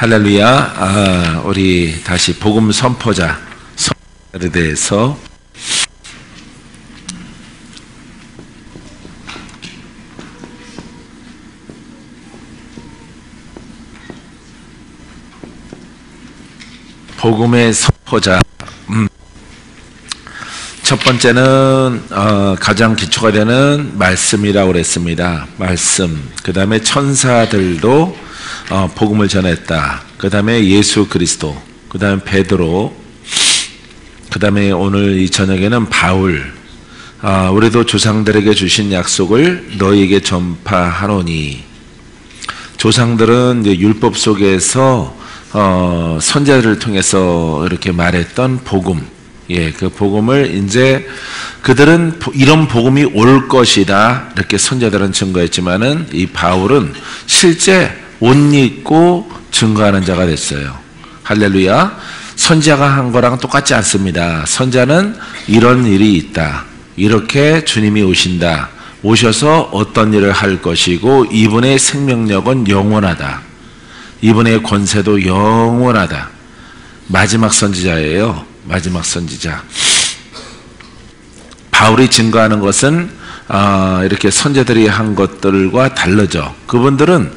할렐루야. 우리 다시 복음 선포자에 대해서 복음의 선포자. 첫 번째는 가장 기초가 되는 말씀이라고 그랬습니다. 말씀. 그 다음에 천사들도 복음을 전했다. 그 다음에 예수 그리스도. 그 다음에 베드로. 그 다음에 오늘 이 저녁에는 바울. 우리도 조상들에게 주신 약속을 너희에게 전파하노니. 조상들은 이제 율법 속에서 선지자들을 통해서 이렇게 말했던 복음. 그 복음을 이제 그들은 이런 복음이 올 것이다 이렇게 선지자들은 증거했지만은 이 바울은 실제 옷 입고 증거하는 자가 됐어요. 할렐루야. 선지자가 한 거랑 똑같지 않습니다. 선지자는 이런 일이 있다. 이렇게 주님이 오신다. 오셔서 어떤 일을 할 것이고 이분의 생명력은 영원하다. 이분의 권세도 영원하다. 마지막 선지자예요. 마지막 선지자. 바울이 증거하는 것은 이렇게 선지자들이 한 것들과 다르죠. 그분들은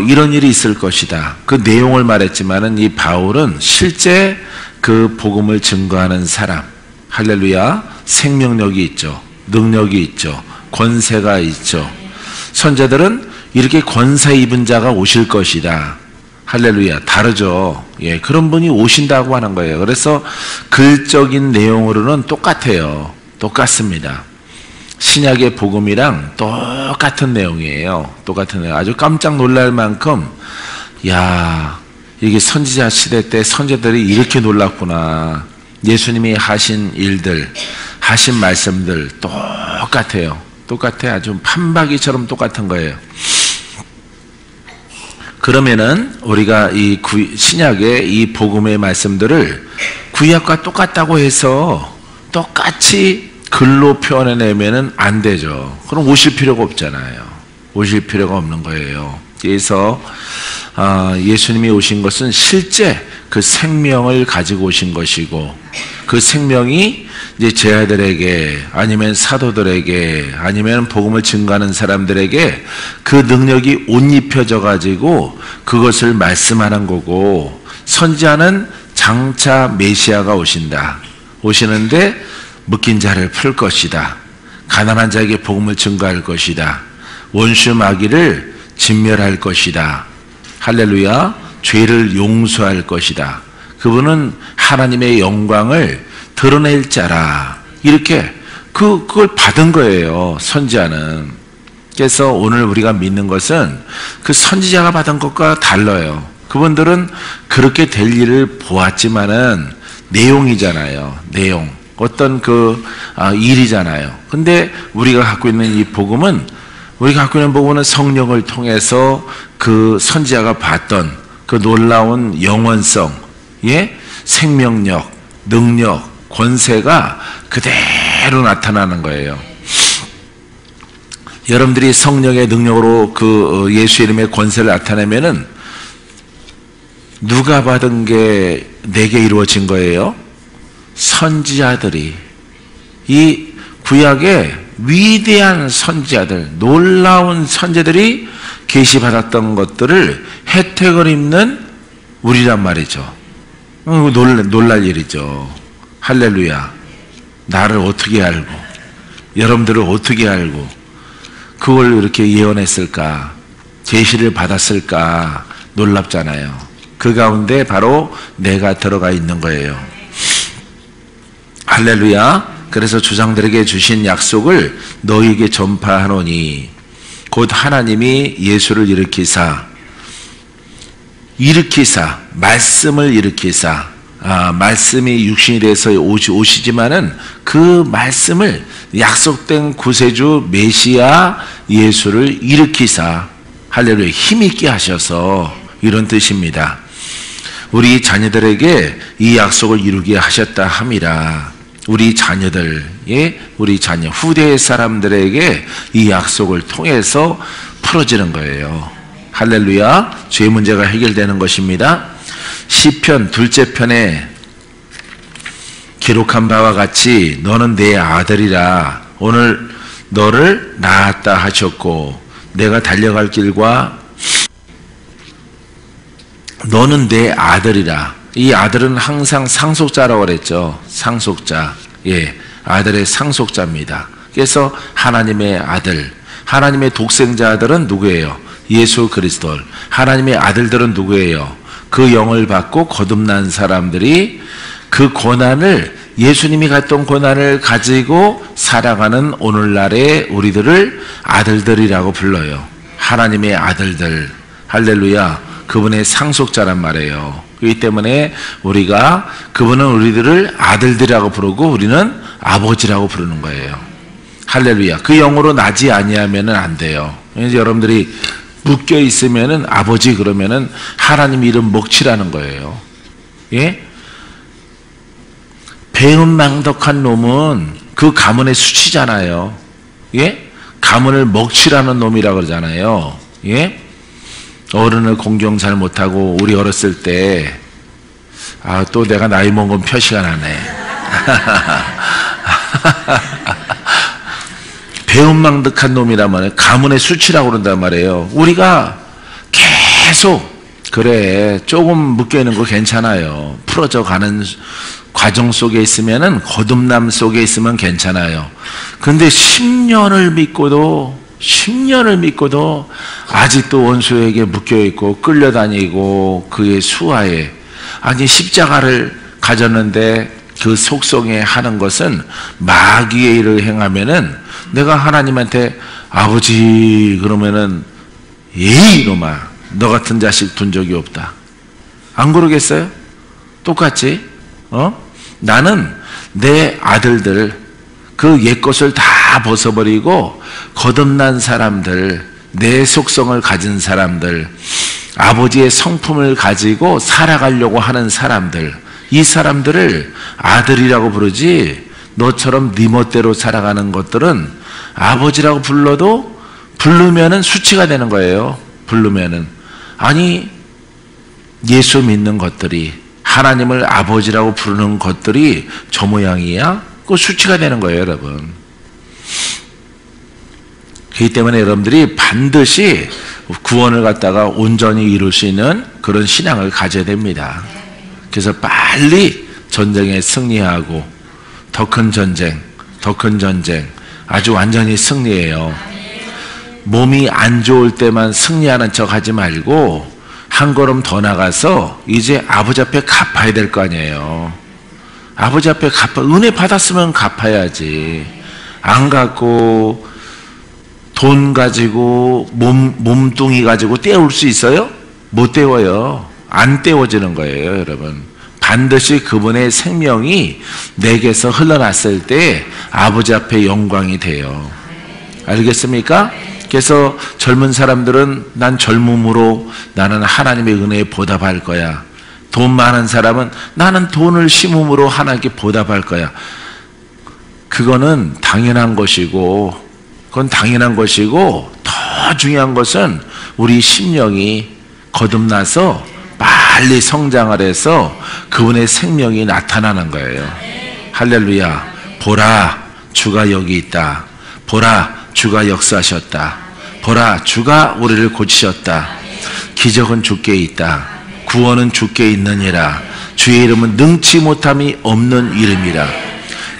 이런 일이 있을 것이다. 그 내용을 말했지만은 이 바울은 실제 그 복음을 증거하는 사람. 할렐루야. 생명력이 있죠. 능력이 있죠. 권세가 있죠. 선지자들은 이렇게 권세 입은 자가 오실 것이다. 할렐루야. 다르죠. 그런 분이 오신다고 하는 거예요. 그래서 글적인 내용으로는 똑같아요. 똑같습니다. 신약의 복음이랑 똑같은 내용이에요. 똑같은 내용. 아주 깜짝 놀랄 만큼, 이게 선지자 시대 때 선지자들이 이렇게 놀랐구나. 예수님이 하신 일들, 하신 말씀들 똑같아요. 똑같아요. 아주 판박이처럼 똑같은 거예요. 그러면은 우리가 이 신약의 이 복음의 말씀들을 구약과 똑같다고 해서 똑같이 글로 표현해내면은 안 되죠. 그럼 오실 필요가 없잖아요. 오실 필요가 없는 거예요. 그래서 예수님이 오신 것은 실제 그 생명을 가지고 오신 것이고 그 생명이 이제 제자들에게 아니면 사도들에게 아니면 복음을 증거하는 사람들에게 그 능력이 옷 입혀져 가지고 그것을 말씀하는 거고, 선지자는 장차 메시아가 오신다. 오시는데 묶인 자를 풀 것이다. 가난한 자에게 복음을 증거할 것이다. 원수 마귀를 진멸할 것이다. 할렐루야. 죄를 용서할 것이다. 그분은 하나님의 영광을 드러낼 자라. 이렇게 그걸 받은 거예요. 선지자는. 그래서 오늘 우리가 믿는 것은 그 선지자가 받은 것과 달라요. 그분들은 그렇게 될 일을 보았지만은 내용이잖아요. 내용. 어떤 일이잖아요. 근데 우리가 갖고 있는 이 복음은, 우리가 갖고 있는 복음은 성령을 통해서 그 선지자가 봤던 그 놀라운 영원성, 생명력, 능력, 권세가 그대로 나타나는 거예요. 여러분들이 성령의 능력으로 그 예수 이름의 권세를 나타내면은 누가 받은 게 내게 이루어진 거예요? 선지자들이, 이 구약의 위대한 선지자들, 놀라운 선지자들이 계시받았던 것들을 혜택을 입는 우리란 말이죠. 놀랄 일이죠. 할렐루야. 나를 어떻게 알고, 여러분들을 어떻게 알고 그걸 이렇게 예언했을까, 계시를 받았을까 놀랍잖아요. 그 가운데 바로 내가 들어가 있는 거예요. 할렐루야. 그래서 조상들에게 주신 약속을 너희에게 전파하노니, 곧 하나님이 예수를 일으키사, 말씀을 일으키사, 말씀이 육신이 돼서 오시지만은 그 말씀을 약속된 구세주 메시아 예수를 일으키사, 할렐루야, 힘있게 하셔서, 이런 뜻입니다. 우리 자녀들에게 이 약속을 이루게 하셨다 함이라. 우리 자녀들, 우리 자녀, 후대의 사람들에게 이 약속을 통해서 풀어지는 거예요. 할렐루야. 죄 문제가 해결되는 것입니다. 시편 2째 편에 기록한 바와 같이 너는 내 아들이라 오늘 너를 낳았다 하셨고 내가 달려갈 길과 너는 내 아들이라. 이 아들은 항상 상속자라고 그랬죠. 상속자. 예, 아들의 상속자입니다. 그래서 하나님의 아들, 하나님의 독생자 아들은 누구예요? 예수 그리스도. 하나님의 아들들은 누구예요? 그 영을 받고 거듭난 사람들이 그 고난을, 예수님이 갔던 고난을 가지고 살아가는 오늘날의 우리들을 아들들이라고 불러요. 하나님의 아들들. 할렐루야. 그분의 상속자란 말이에요. 그렇기 때문에 우리가 그분은 우리들을 아들들이라고 부르고 우리는 아버지라고 부르는 거예요. 할렐루야. 그 영으로 나지 아니하면은 안 돼요. 여러분들이 묶여 있으면은 아버지 그러면은 하나님 이름 먹칠하는 거예요. 예? 배은망덕한 놈은 그 가문의 수치잖아요. 예? 가문을 먹칠하는 놈이라고 그러잖아요. 예? 어른을 공경 잘 못하고 우리 어렸을 때 또 내가 나이 먹은 표시가 나네. 배은망덕한 놈이라면 가문의 수치라고 그런단 말이에요. 우리가 계속 그래 조금 묶여있는 거 괜찮아요. 풀어져 가는 과정 속에 있으면은 거듭남 속에 있으면 괜찮아요. 근데 10년을 믿고도 아직도 원수에게 묶여있고 끌려다니고 그의 수하에 아니 십자가를 가졌는데 그 속성에 하는 것은 마귀의 일을 행하면은 내가 하나님한테 아버지 그러면은 에이 이놈아 너 같은 자식 둔 적이 없다. 안 그러겠어요? 똑같지? 나는 내 아들들 그 옛것을 다 벗어버리고 거듭난 사람들, 내 속성을 가진 사람들, 아버지의 성품을 가지고 살아가려고 하는 사람들, 이 사람들을 아들이라고 부르지 너처럼 네 멋대로 살아가는 것들은 아버지라고 부르면은 수치가 되는 거예요. 부르면은 아니 예수 믿는 것들이 하나님을 아버지라고 부르는 것들이 저 모양이야? 그 수치가 되는 거예요, 여러분. 그렇기 때문에 여러분들이 반드시 구원을 갖다가 온전히 이룰 수 있는 그런 신앙을 가져야 됩니다. 그래서 빨리 전쟁에 승리하고 더 큰 전쟁 아주 완전히 승리해요. 몸이 안 좋을 때만 승리하는 척 하지 말고 한 걸음 더 나가서 이제 아버지 앞에 갚아야 될 거 아니에요. 아버지 앞에 은혜 받았으면 갚아야지. 안 갚고 돈 가지고 몸뚱이 가지고 떼올 수 있어요? 못 떼워요. 안 떼워지는 거예요, 여러분. 반드시 그분의 생명이 내게서 흘러났을 때 아버지 앞에 영광이 돼요. 알겠습니까? 그래서 젊은 사람들은 난 젊음으로 나는 하나님의 은혜에 보답할 거야. 돈 많은 사람은 나는 돈을 심음으로 하나님께 보답할 거야. 그거는 당연한 것이고 더 중요한 것은 우리 심령이 거듭나서 빨리 성장을 해서 그분의 생명이 나타나는 거예요. 할렐루야. 보라, 주가 여기 있다. 보라, 주가 역사하셨다. 보라, 주가 우리를 고치셨다. 기적은 주께 있다. 구원은 주께 있느니라. 주의 이름은 능치 못함이 없는 이름이라.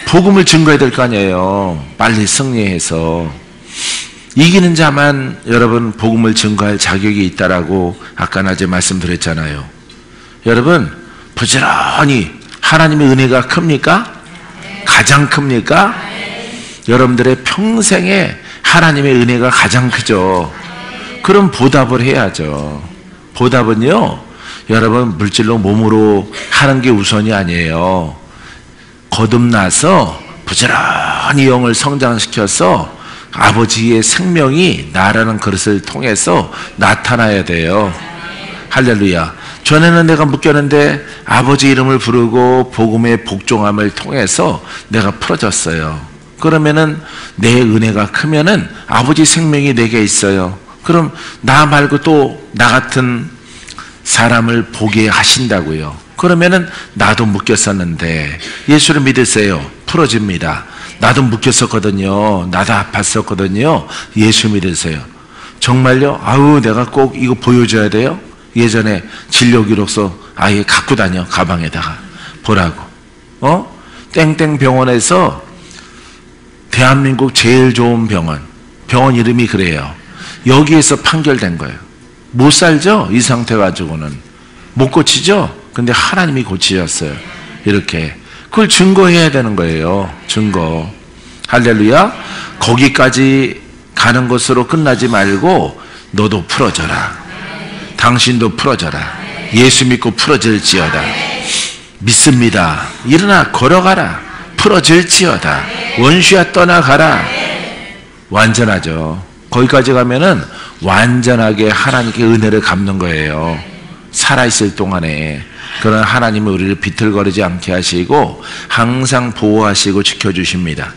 복음을 증거해야 될 거 아니에요. 빨리 승리해서. 이기는 자만 여러분 복음을 증거할 자격이 있다라고 아까 낮에 말씀드렸잖아요. 여러분 부지런히 하나님의 은혜가 큽니까? 가장 큽니까? 여러분들의 평생에 하나님의 은혜가 가장 크죠. 그럼 보답을 해야죠. 보답은요, 여러분 물질로 몸으로 하는 게 우선이 아니에요. 거듭나서 부지런히 영을 성장시켜서 아버지의 생명이 나라는 그릇을 통해서 나타나야 돼요. 할렐루야. 전에는 내가 묶였는데 아버지 이름을 부르고 복음의 복종함을 통해서 내가 풀어졌어요. 그러면은 내 은혜가 크면은 아버지 생명이 내게 있어요. 그럼 나 말고 또 나 같은 사람을 보게 하신다고요. 그러면은 나도 묶였었는데 예수를 믿으세요. 풀어집니다. 나도 묶였었거든요. 나도 아팠었거든요. 예수 믿으세요. 정말요? 아우, 내가 꼭 이거 보여줘야 돼요? 예전에 진료기록서 아예 갖고 다녀, 가방에다가. 보라고. 땡땡 병원에서 대한민국 제일 좋은 병원 이름이 그래요. 여기에서 판결된 거예요. 못 살죠? 이 상태 가지고는. 못 고치죠? 근데 하나님이 고치셨어요. 이렇게. 그걸 증거해야 되는 거예요. 증거. 할렐루야. 거기까지 가는 것으로 끝나지 말고 너도 풀어져라. 당신도 풀어져라. 예수 믿고 풀어질지어다. 믿습니다. 일어나 걸어가라. 풀어질지어다. 원수야 떠나가라. 완전하죠. 거기까지 가면은 완전하게 하나님께 은혜를 갚는 거예요. 살아있을 동안에. 그러나 하나님은 우리를 비틀거리지 않게 하시고 항상 보호하시고 지켜주십니다.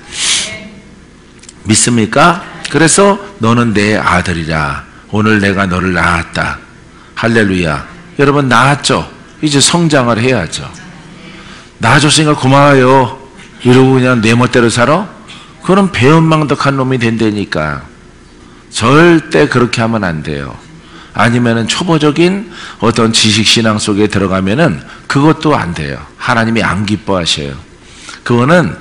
믿습니까? 그래서 너는 내 아들이라. 오늘 내가 너를 낳았다. 할렐루야. 여러분 낳았죠? 이제 성장을 해야죠. 낳아줬으니까 고마워요. 이러고 그냥 내 멋대로 살아? 그럼 배은망덕한 놈이 된다니까. 절대 그렇게 하면 안 돼요. 아니면은 초보적인 어떤 지식신앙 속에 들어가면은 그것도 안 돼요. 하나님이 안 기뻐하셔요. 그거는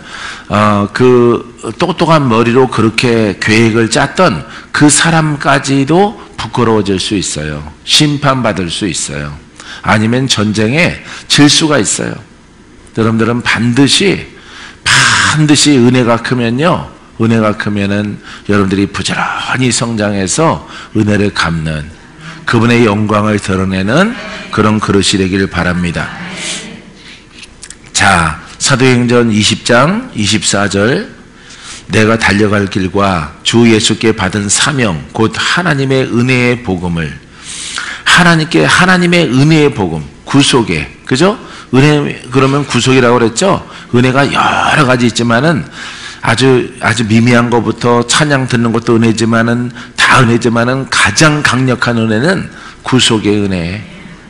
그 똑똑한 머리로 그렇게 계획을 짰던 그 사람까지도 부끄러워질 수 있어요. 심판받을 수 있어요. 아니면 전쟁에 질 수가 있어요. 여러분들은 반드시 은혜가 크면요, 은혜가 크면은 여러분들이 부지런히 성장해서 은혜를 갚는, 그분의 영광을 드러내는 그런 그릇이 되기를 바랍니다. 자, 사도행전 20장 24절. 내가 달려갈 길과 주 예수께 받은 사명 곧 하나님의 은혜의 복음을, 하나님의 은혜의 복음, 구속의, 그죠? 은혜, 그러면 구속이라고 그랬죠? 은혜가 여러 가지 있지만은 아주 미미한 것부터 찬양 듣는 것도 은혜지만은 다 은혜지만은 가장 강력한 은혜는 구속의 은혜.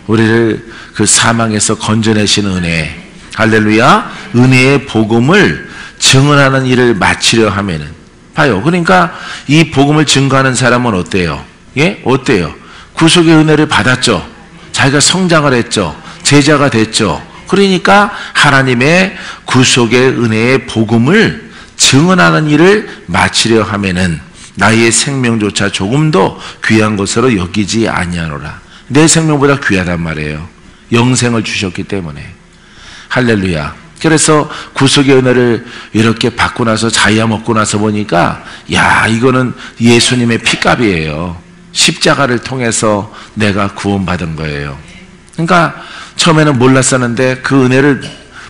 우리를 그 사망에서 건져내신 은혜. 할렐루야. 은혜의 복음을 증언하는 일을 마치려 하면은, 봐요. 그러니까 이 복음을 증거하는 사람은 어때요? 예? 어때요? 구속의 은혜를 받았죠. 자기가 성장을 했죠. 제자가 됐죠. 그러니까 하나님의 구속의 은혜의 복음을 증언하는 일을 마치려 하면은 나의 생명조차 조금도 귀한 것으로 여기지 아니하노라. 내 생명보다 귀하단 말이에요. 영생을 주셨기 때문에. 할렐루야. 그래서 구속의 은혜를 이렇게 받고 나서 자야 먹고 나서 보니까, 야, 이거는 예수님의 피값이에요. 십자가를 통해서 내가 구원받은 거예요. 그러니까 처음에는 몰랐었는데 그 은혜를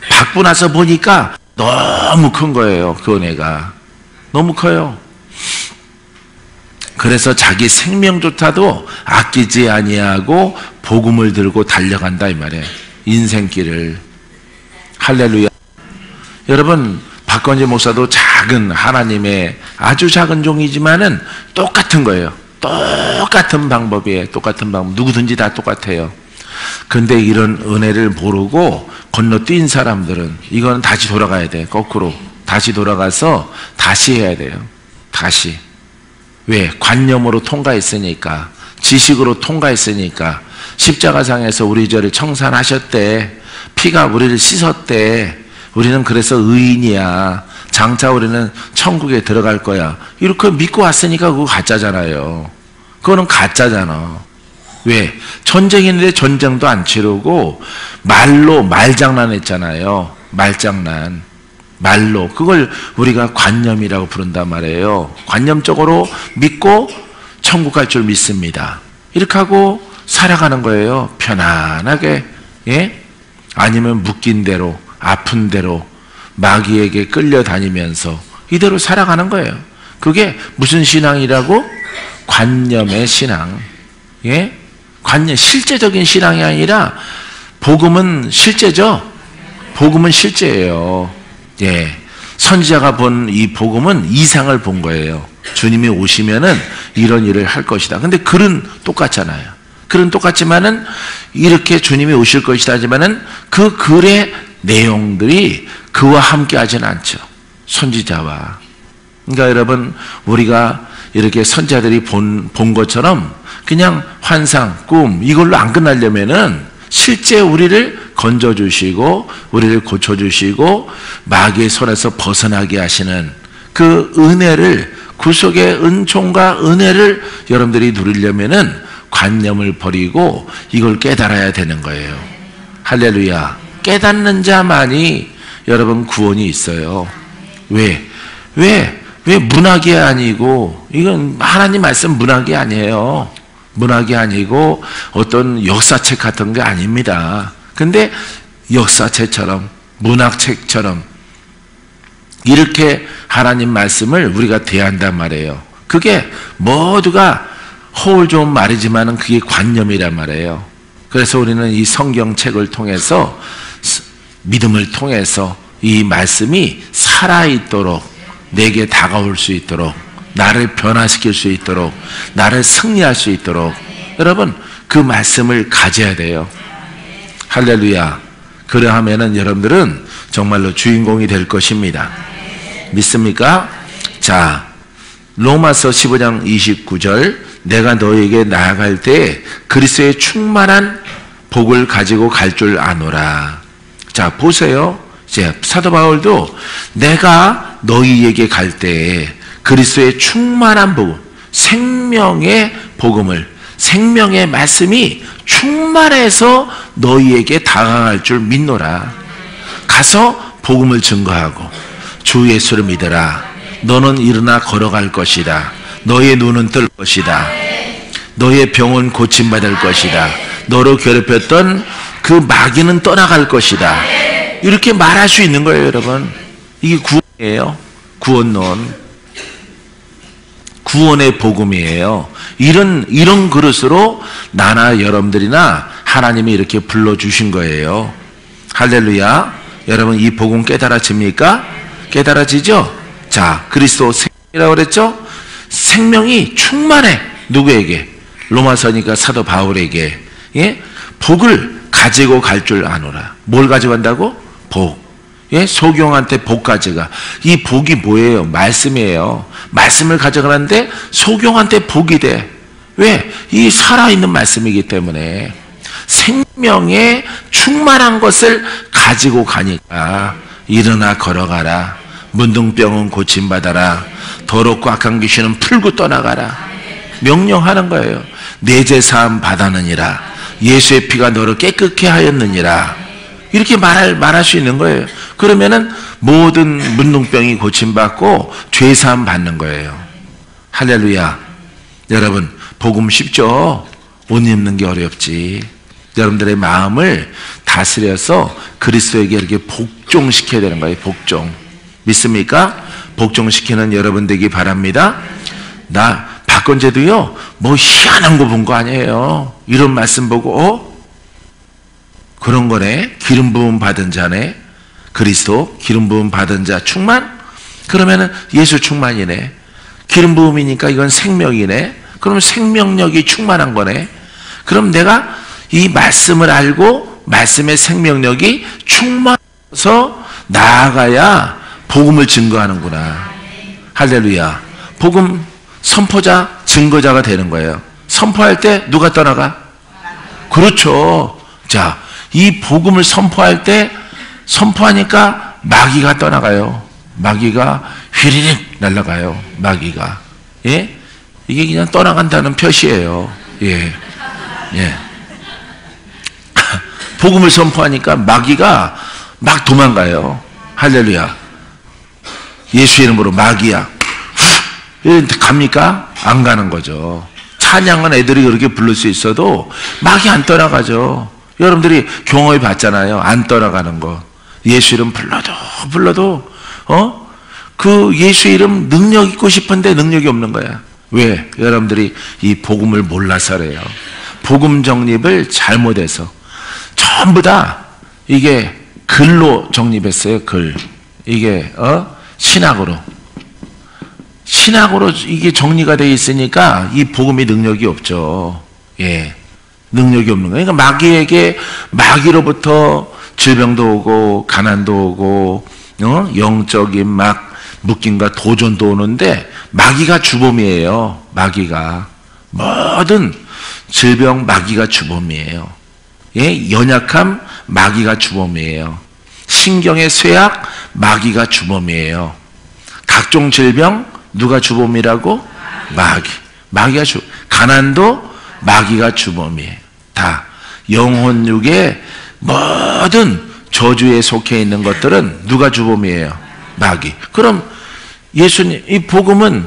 받고 나서 보니까 너무 큰 거예요. 그 은혜가 너무 커요. 그래서 자기 생명조차도 아끼지 아니하고 복음을 들고 달려간다 이 말이에요. 인생길을. 할렐루야. 여러분, 박건지 목사도 작은, 하나님의 아주 작은 종이지만은 똑같은 거예요. 똑같은 방법이에요. 똑같은 방법. 누구든지 다 똑같아요. 근데 이런 은혜를 모르고 건너뛴 사람들은 이거는 다시 돌아가야 돼. 거꾸로 다시 돌아가서 다시 해야 돼요. 다시. 왜? 관념으로 통과했으니까, 지식으로 통과했으니까. 십자가상에서 우리 죄를 청산하셨대. 피가 우리를 씻었대. 우리는 그래서 의인이야. 장차 우리는 천국에 들어갈 거야. 이렇게 믿고 왔으니까 그거 가짜잖아요. 그거는 가짜잖아. 왜? 전쟁인데 전쟁도 안 치르고 말로 말장난 했잖아요. 말장난. 말로. 그걸 우리가 관념이라고 부른단 말이에요. 관념적으로 믿고 천국 갈 줄 믿습니다. 이렇게 하고 살아가는 거예요. 편안하게. 예? 아니면 묶인 대로, 아픈 대로 마귀에게 끌려다니면서 이대로 살아가는 거예요. 그게 무슨 신앙이라고? 관념의 신앙. 예? 관념, 실제적인 신앙이 아니라 복음은 실제죠. 복음은 실제예요. 예. 선지자가 본 이 복음은 이상을 본 거예요. 주님이 오시면은 이런 일을 할 것이다. 근데 글은 똑같잖아요. 글은 똑같지만은 이렇게 주님이 오실 것이다 하지만은 그 글의 내용들이 그와 함께 하지는 않죠. 선지자와. 그러니까 여러분, 우리가 이렇게 선지자들이 본 것처럼 그냥 환상, 꿈 이걸로 안 끝나려면은 실제 우리를 건져주시고 우리를 고쳐주시고 마귀의 손에서 벗어나게 하시는 그 은혜를, 구속의 은총과 은혜를 여러분들이 누리려면은 관념을 버리고 이걸 깨달아야 되는 거예요. 할렐루야. 깨닫는 자만이 여러분 구원이 있어요. 왜 문학이 아니고, 이건 하나님 말씀 문학이 아니에요. 문학이 아니고 어떤 역사책 같은 게 아닙니다. 근데 역사책처럼, 문학책처럼 이렇게 하나님 말씀을 우리가 대한단 말이에요. 그게 모두가 허울 좋은 말이지만은 그게 관념이란 말이에요. 그래서 우리는 이 성경책을 통해서, 믿음을 통해서 이 말씀이 살아있도록, 내게 다가올 수 있도록, 나를 변화시킬 수 있도록, 나를 승리할 수 있도록 여러분 그 말씀을 가져야 돼요. 할렐루야. 그러하면은 여러분들은 정말로 주인공이 될 것입니다. 믿습니까? 자, 로마서 15장 29절, 내가 너에게 나아갈 때 그리스도의 충만한 복을 가지고 갈 줄 아노라. 자, 보세요. 이제 사도 바울도 내가 너희에게 갈 때 그리스도의 충만한 복음, 생명의 복음을, 생명의 말씀이 충만해서 너희에게 다가갈 줄 믿노라. 가서 복음을 증거하고 주 예수를 믿으라. 너는 일어나 걸어갈 것이다. 너의 눈은 뜰 것이다. 너의 병은 고침받을 것이다. 너로 괴롭혔던 그 마귀는 떠나갈 것이다. 이렇게 말할 수 있는 거예요, 여러분. 이게 구원이에요. 구원론. 구원의 복음이에요. 이런 그릇으로 나나 여러분들이나 하나님이 이렇게 불러주신 거예요. 할렐루야. 여러분, 이 복음 깨달아집니까? 깨달아지죠? 자, 그리스도 생명이라고 그랬죠? 생명이 충만해. 누구에게? 로마서니까 사도 바울에게. 예? 복을 가지고 갈 줄 아노라. 뭘 가지고 간다고? 복. 예? 소경한테 복 가져가. 이 복이 뭐예요? 말씀이에요. 말씀을 가져가는데 소경한테 복이 돼. 왜? 이 살아있는 말씀이기 때문에 생명에 충만한 것을 가지고 가니까 일어나 걸어가라. 문둥병은 고침받아라. 더럽고 악한 귀신은 풀고 떠나가라. 명령하는 거예요. 내 죄 사함 받았느니라. 예수의 피가 너를 깨끗게 하였느니라. 이렇게 말할 수 있는 거예요. 그러면은 모든 문둥병이 고침받고 죄 사함 받는 거예요. 할렐루야. 여러분, 복음 쉽죠? 옷 입는 게 어렵지. 여러분들의 마음을 다스려서 그리스도에게 이렇게 복종시켜야 되는 거예요. 복종. 믿습니까? 복종시키는 여러분 되기 바랍니다. 나 박건재도요, 뭐 희한한 거 본 거 아니에요. 이런 말씀 보고 그런 거네. 기름 부음 받은 자네. 그리스도 기름 부음 받은 자 충만? 그러면은 예수 충만이네. 기름 부음이니까 이건 생명이네. 그럼 생명력이 충만한 거네. 그럼 내가 이 말씀을 알고 말씀의 생명력이 충만해서 나아가야 복음을 증거하는구나. 할렐루야. 복음 선포자, 증거자가 되는 거예요. 선포할 때 누가 떠나가? 그렇죠. 자, 이 복음을 선포할 때 선포하니까 마귀가 떠나가요. 마귀가 휘리릭 날아가요. 마귀가. 예? 이게 그냥 떠나간다는 표시예요. 예. 예. 복음을 선포하니까 마귀가 막 도망가요. 할렐루야. 예수 이름으로 마귀야. 갑니까? 안 가는 거죠. 찬양은 애들이 그렇게 부를 수 있어도 마귀 안 떠나가죠. 여러분들이 경험해 봤잖아요. 안 떠나가는 거. 예수 이름 불러도 그 예수 이름 능력 있고 싶은데 능력이 없는 거야. 왜? 여러분들이 이 복음을 몰라서 그래요. 복음 정립을 잘못해서 전부 다 이게 글로 정립했어요. 글. 이게 신학으로 신학으로 이게 정리가 되어 있으니까 이 복음의 능력이 없죠. 예. 능력이 없는 거예요. 그러니까 마귀에게 마귀로부터 질병도 오고 가난도 오고 영적인 막 묶임과 도전도 오는데 마귀가 주범이에요. 마귀가 모든 질병 마귀가 주범이에요. 예? 연약함 마귀가 주범이에요. 신경의 쇠약 마귀가 주범이에요. 각종 질병 누가 주범이라고? 마귀가 가난도 마귀가 주범이에요. 다 영혼육의 모든 저주에 속해 있는 것들은 누가 주범이에요? 마귀. 그럼 예수님 이 복음은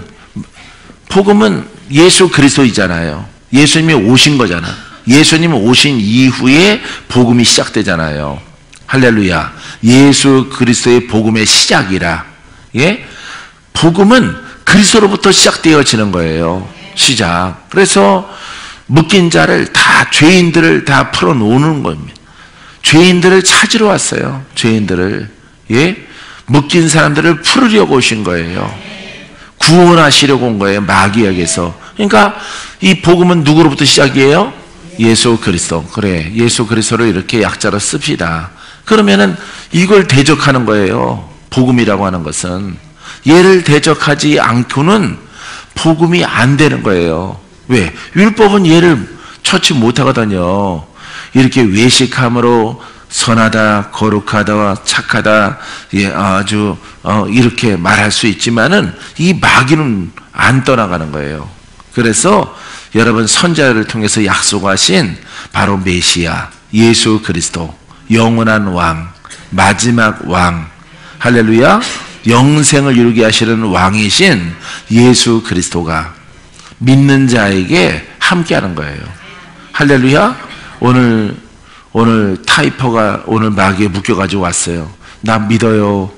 예수 그리스도이잖아요. 예수님이 오신 거잖아. 예수님이 오신 이후에 복음이 시작되잖아요. 할렐루야. 예수 그리스도의 복음의 시작이라. 예? 복음은 그리스도로부터 시작되어지는 거예요. 시작. 그래서 묶인 자를 다 죄인들을 다 풀어놓는 겁니다. 죄인들을 찾으러 왔어요. 죄인들을. 예? 묶인 사람들을 풀으려고 오신 거예요. 구원하시려고 온 거예요. 마귀에게서. 그러니까 이 복음은 누구로부터 시작이에요? 예수 그리스도. 그래. 예수 그리스도를 이렇게 약자로 씁시다. 그러면은 이걸 대적하는 거예요. 복음이라고 하는 것은. 얘를 대적하지 않고는 복음이 안 되는 거예요. 왜? 율법은 얘를 처치 못하거든요. 이렇게 외식함으로 선하다, 거룩하다, 착하다, 예, 아주 이렇게 말할 수 있지만은 이 마귀는 안 떠나가는 거예요. 그래서 여러분 선자를 통해서 약속하신 바로 메시아, 예수 그리스도, 영원한 왕, 마지막 왕, 할렐루야, 영생을 이루게 하시는 왕이신 예수 그리스도가 믿는 자에게 함께하는 거예요. 할렐루야. 오늘 타이퍼가 오늘 마귀에 묶여가지고 왔어요. 나 믿어요.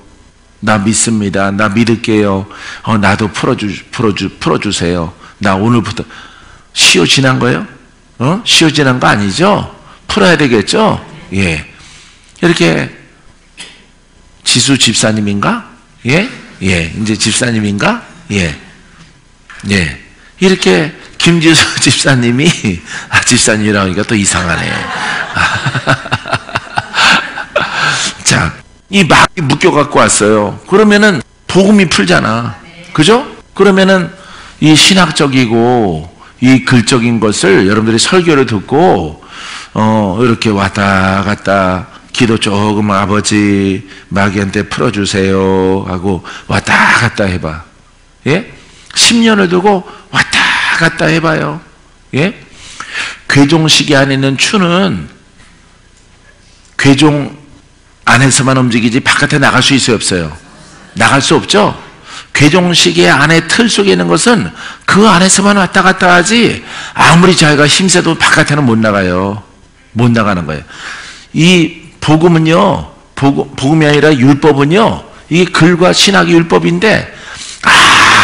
나 믿습니다. 나 믿을게요. 나도 풀어주세요. 나 오늘부터 시효 지난 거예요? 시효 지난 거 아니죠? 풀어야 되겠죠? 예. 이렇게 지수 집사님인가? 예? 예. 이제 집사님인가? 예. 예. 이렇게 김지수 집사님이 집사님이라고 하니까 또 이상하네. 자, 이 마귀 묶여갖고 왔어요. 그러면은 복음이 풀잖아. 그죠? 그러면은 이 신학적이고 이 글적인 것을 여러분들이 설교를 듣고 이렇게 왔다 갔다 기도 조금 아버지 마귀한테 풀어주세요 하고 왔다 갔다 해봐. 예? 10년을 두고 왔다 갔다 해봐요. 예? 괴종시계 안에 있는 추는 괴종 안에서만 움직이지 바깥에 나갈 수 있어요, 없어요? 나갈 수 없죠? 괴종시계 안에 틀 속에 있는 것은 그 안에서만 왔다 갔다 하지 아무리 자기가 힘세도 바깥에는 못 나가요. 못 나가는 거예요. 이 복음은요, 복음이 아니라 율법은요, 이게 글과 신학의 율법인데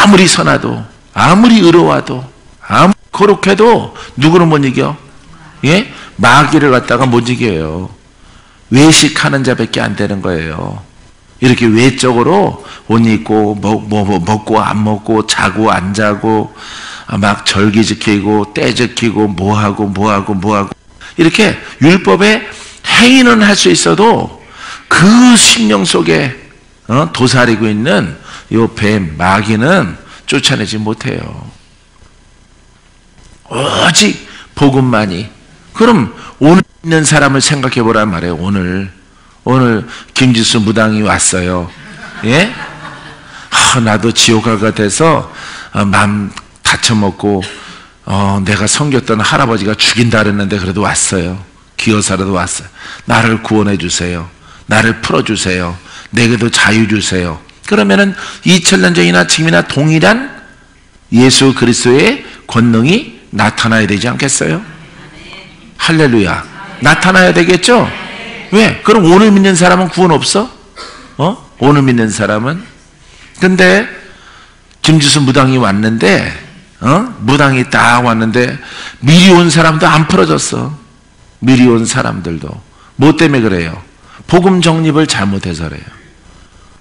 아무리 선하도 아무리 의로워도 아무리 거룩해도 누구를 못 이겨? 예? 마귀를 갖다가 못 이겨요. 외식하는 자밖에 안 되는 거예요. 이렇게 외적으로 옷 입고 먹고 안 먹고 자고 안 자고 막 절기 지키고 때 지키고 뭐하고 이렇게 율법의 행위는 할 수 있어도 그 심령 속에 도사리고 있는 요 뱀 마귀는 쫓아내지 못해요. 오직 복음만이. 그럼 오늘 있는 사람을 생각해 보란 말이에요. 오늘 김지수 무당이 왔어요. 예? 나도 지옥 갈 것 같아서 맘 다쳐먹고 내가 섬겼던 할아버지가 죽인다 그랬는데 그래도 왔어요. 기어사라도 왔어요. 나를 구원해 주세요. 나를 풀어주세요. 내게도 자유 주세요. 그러면은 2000년 전이나 지금이나 동일한 예수 그리스도의 권능이 나타나야 되지 않겠어요? 할렐루야. 나타나야 되겠죠? 왜? 그럼 오늘 믿는 사람은 구원 없어? 오늘 믿는 사람은? 근데 김지수 무당이 왔는데 무당이 딱 왔는데 미리 온 사람도 안 풀어졌어. 미리 온 사람들도. 뭐 때문에 그래요? 복음 정립을 잘못해서 그래요.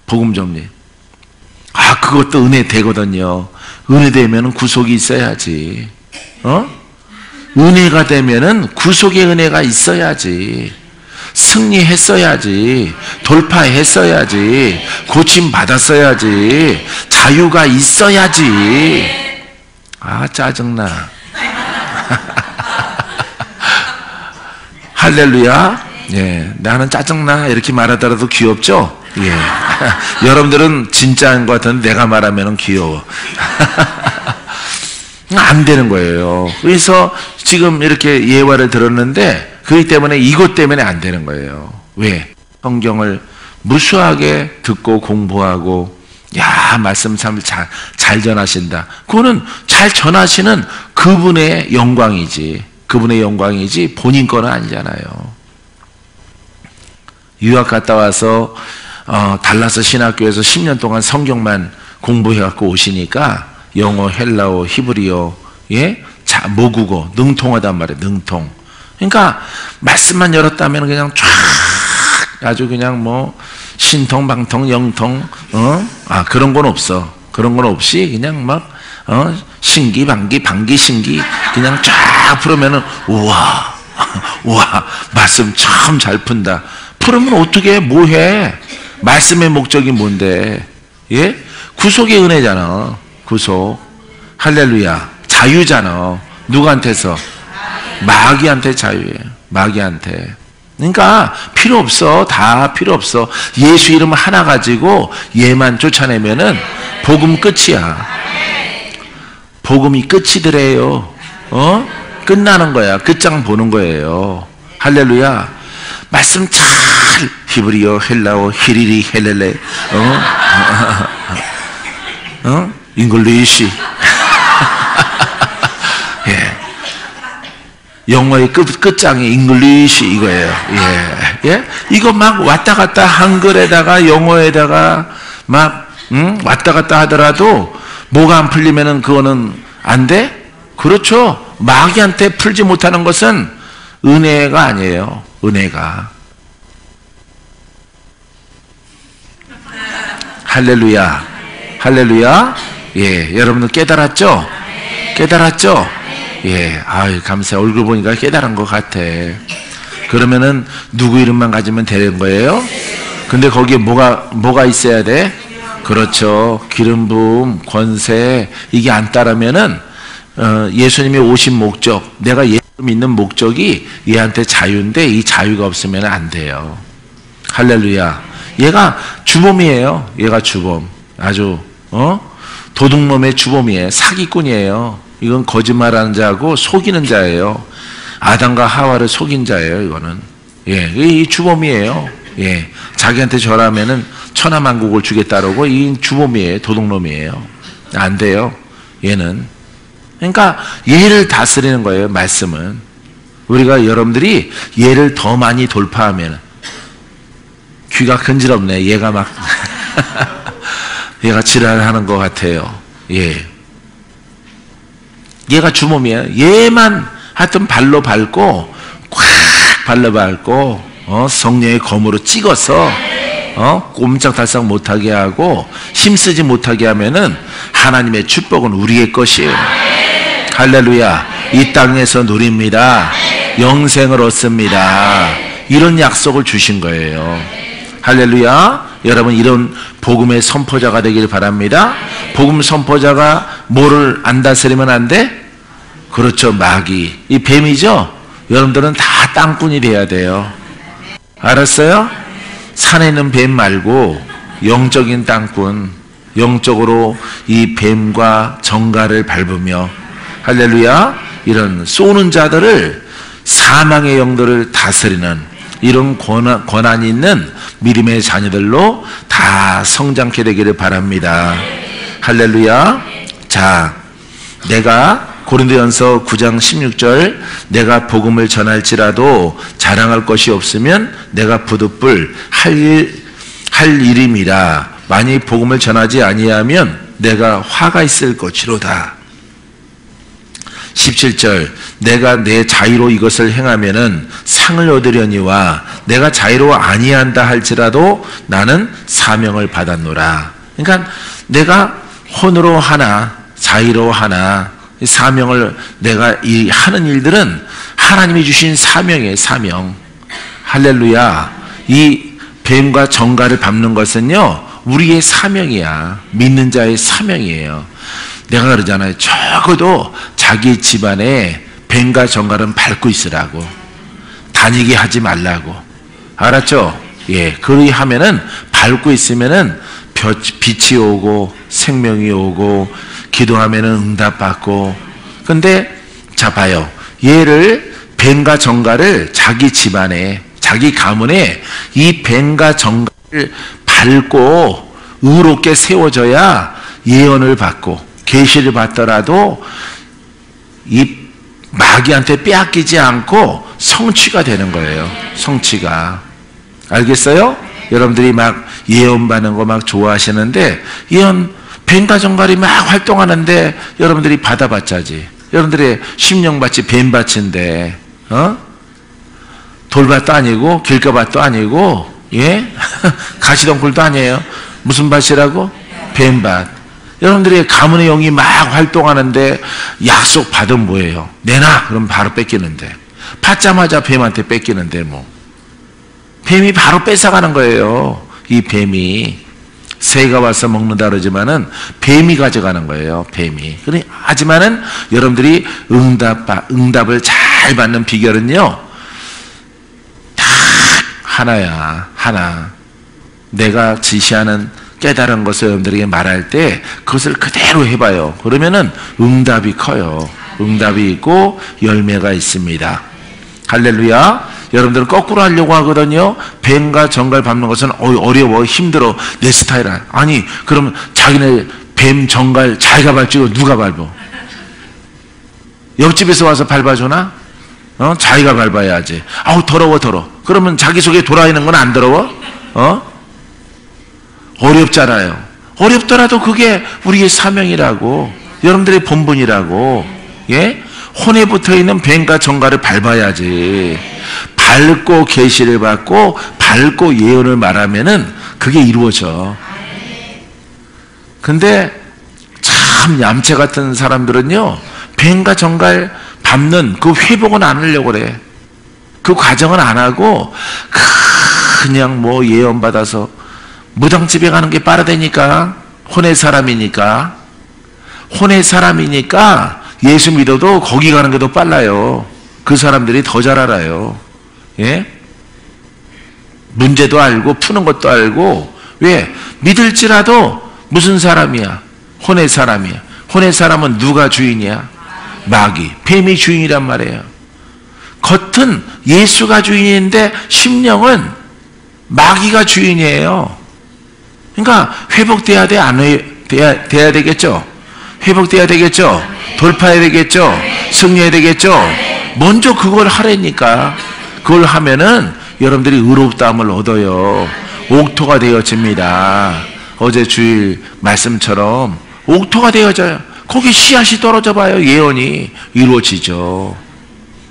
복음 정립. 그것도 은혜 되거든요. 은혜 되면은 구속이 있어야지. 은혜가 되면은 구속의 은혜가 있어야지. 승리했어야지. 돌파했어야지. 고침 받았어야지. 자유가 있어야지. 아, 짜증나. 할렐루야. 예, 나는 짜증나 이렇게 말하더라도 귀엽죠? 예. 여러분들은 진짜인 것 같은데 내가 말하면 귀여워. 안 되는 거예요. 그래서 지금 이렇게 예화를 들었는데 그렇기 때문에 이것 때문에 안 되는 거예요. 왜? 성경을 무수하게 듣고 공부하고 야, 말씀 참 잘 전하신다. 그거는 잘 전하시는 그분의 영광이지. 그분의 영광이지 본인 거는 아니잖아요. 유학 갔다 와서 달라스 신학교에서 10년 동안 성경만 공부해갖고 오시니까 영어, 헬라어, 히브리어, 예? 모국어 능통하단 말이에요. 능통. 그러니까 말씀만 열었다면 그냥 쫙 아주 그냥 뭐 신통, 방통, 영통, 그런 건 없어. 그런 건 없이 그냥 막 신기, 방기, 신기 그냥 쫙 풀으면은 우와, 말씀 참 잘 푼다. 풀으면 어떻게 뭐해? 말씀의 목적이 뭔데? 예? 구속의 은혜잖아. 구속. 할렐루야. 자유잖아. 누구한테서? 마귀한테 자유예요. 마귀한테. 그러니까 필요 없어. 다 필요 없어. 예수 이름 하나 가지고 얘만 쫓아내면은 복음 끝이야. 복음이 끝이더래요. 끝나는 거야. 끝장 보는 거예요. 할렐루야. 말씀 잘 히브리어, 헬라어, 히리리, 헬렐레, 잉글리시. 예. 영어의 끝장이 잉글리시 이거예요. 예. 예? 이거 막 왔다 갔다 한글에다가 영어에다가 막, 왔다 갔다 하더라도 뭐가 안 풀리면은 그거는 안 돼? 그렇죠. 마귀한테 풀지 못하는 것은 은혜가 아니에요. 은혜가. 할렐루야. 할렐루야. 예. 여러분들 깨달았죠? 깨달았죠? 예. 아유, 감사해. 얼굴 보니까 깨달은 것 같아. 그러면은 누구 이름만 가지면 되는 거예요? 근데 거기에 뭐가 있어야 돼? 그렇죠. 기름 부음, 권세, 이게 안 따르면은, 예수님이 오신 목적, 내가 예수 믿는 목적이 얘한테 자유인데 이 자유가 없으면 안 돼요. 할렐루야. 얘가 주범이에요. 얘가 주범. 아주, 도둑놈의 주범이에요. 사기꾼이에요. 이건 거짓말하는 자하고 속이는 자예요. 아담과 하와를 속인 자예요, 이거는. 예, 이 주범이에요. 예. 자기한테 절하면은 천하만국을 주겠다라고 이 주범이에요. 도둑놈이에요. 안 돼요. 얘는. 그러니까 얘를 다스리는 거예요. 말씀은. 우리가 여러분들이 얘를 더 많이 돌파하면 귀가 근지럽네. 얘가 막 얘가 지랄하는 것 같아요. 예. 얘가 주범이에요. 얘만 하여튼 발로 밟고 콱 발로 밟고 성령의 검으로 찍어서 꼼짝달싹 못하게 하고 힘쓰지 못하게 하면은 하나님의 축복은 우리의 것이에요. 할렐루야. 이 땅에서 누립니다. 영생을 얻습니다. 이런 약속을 주신 거예요. 할렐루야. 여러분 이런 복음의 선포자가 되길 바랍니다. 복음 선포자가 뭐를 안 다스리면 안 돼? 그렇죠. 마귀. 이 뱀이죠? 여러분들은 다 땅꾼이 돼야 돼요. 알았어요? 산에 있는 뱀 말고 영적인 땅꾼, 영적으로 이 뱀과 정갈을 밟으며 할렐루야. 이런 쏘는 자들을 사망의 영들을 다스리는 이런 권한이 있는 믿음의 자녀들로 다 성장케 되기를 바랍니다. 할렐루야. 자, 내가 고린도전서 9장 16절 내가 복음을 전할지라도 자랑할 것이 없으면 내가 부득불 할 일임이라. 만일 복음을 전하지 아니하면 내가 화가 있을 것이로다. 17절 내가 내 자유로 이것을 행하면은 상을 얻으려니와 내가 자유로 아니한다 할지라도 나는 사명을 받았노라. 그러니까 내가 혼으로 하나, 자의로 하나, 사명을 내가 이 하는 일들은 하나님이 주신 사명이에요. 사명. 할렐루야. 이 뱀과 정갈을 밟는 것은요, 우리의 사명이야. 믿는 자의 사명이에요. 내가 그러잖아요. 적어도 자기 집안에 뱀과 정갈은 밟고 있으라고. 다니게 하지 말라고. 알았죠? 예. 그리하면은 밟고 있으면은 빛이 오고 생명이 오고 기도하면은 응답받고. 근데 자 봐요. 얘를 뱀과 정갈을 자기 집안에 자기 가문에 이 뱀과 정갈을 밟고 의롭게 세워져야 예언을 받고 계시를 받더라도 이 마귀한테 빼앗기지 않고 성취가 되는 거예요. 성취가. 알겠어요? 여러분들이 막 예언 받는 거 막 좋아하시는데 예언 뱀과 정갈이 막 활동하는데 여러분들이 받아봤자지. 여러분들의 심령밭이 뱀밭인데 돌밭도 아니고 길가밭도 아니고 예? 가시덩굴도 아니에요. 무슨 밭이라고? 뱀밭. 여러분들의 가문의 영이 막 활동하는데 약속 받은 뭐예요? 내놔! 그럼 바로 뺏기는데. 받자마자 뱀한테 뺏기는데 뭐. 뱀이 바로 뺏어가는 거예요. 이 뱀이. 새가 와서 먹는다 그러지만은 뱀이 가져가는 거예요. 뱀이. 하지만은 여러분들이 응답을 잘 받는 비결은요. 딱 하나야. 하나. 내가 지시하는 깨달은 것을 여러분들에게 말할 때 그것을 그대로 해봐요. 그러면은 응답이 커요. 응답이 있고 열매가 있습니다. 할렐루야. 여러분들은 거꾸로 하려고 하거든요. 뱀과 정갈 밟는 것은 어려워, 힘들어, 내 스타일 아니. 그러면 자기네 뱀, 정갈 자기가 밟지고 누가 밟어? 옆집에서 와서 밟아주나? 자기가 밟아야지. 아우 더러워. 그러면 자기 속에 돌아있는 건 안 더러워? 어렵잖아요. 어렵더라도 그게 우리의 사명이라고, 여러분들의 본분이라고. 예? 혼에 붙어있는 뱀과 정갈을 밟아야지. 밟고 계시를 받고 밟고 예언을 말하면은 그게 이루어져. 근데 참 얌체 같은 사람들은요, 뱀과 정갈 밟는 그 회복은 안 하려고 그래. 그 과정은 안 하고 그냥 뭐 예언 받아서 무당집에 가는 게 빠르다니까. 혼의 사람이니까 예수 믿어도 거기 가는 게 더 빨라요. 그 사람들이 더 잘 알아요. 예? 문제도 알고 푸는 것도 알고. 왜? 믿을지라도 무슨 사람이야? 혼의 사람이야. 혼의 사람은 누가 주인이야? 마귀, 뱀이 주인이란 말이에요. 겉은 예수가 주인인데 심령은 마귀가 주인이에요. 그러니까 회복돼야 돼? 안 돼야 되겠죠? 회복돼야 되겠죠? 돌파해야 되겠죠? 승리해야 되겠죠? 먼저 그걸 하라니까. 그걸 하면은 여러분들이 의롭다함을 얻어요. 옥토가 되어집니다. 어제 주일 말씀처럼 옥토가 되어져요. 거기 씨앗이 떨어져 봐요. 예언이 이루어지죠.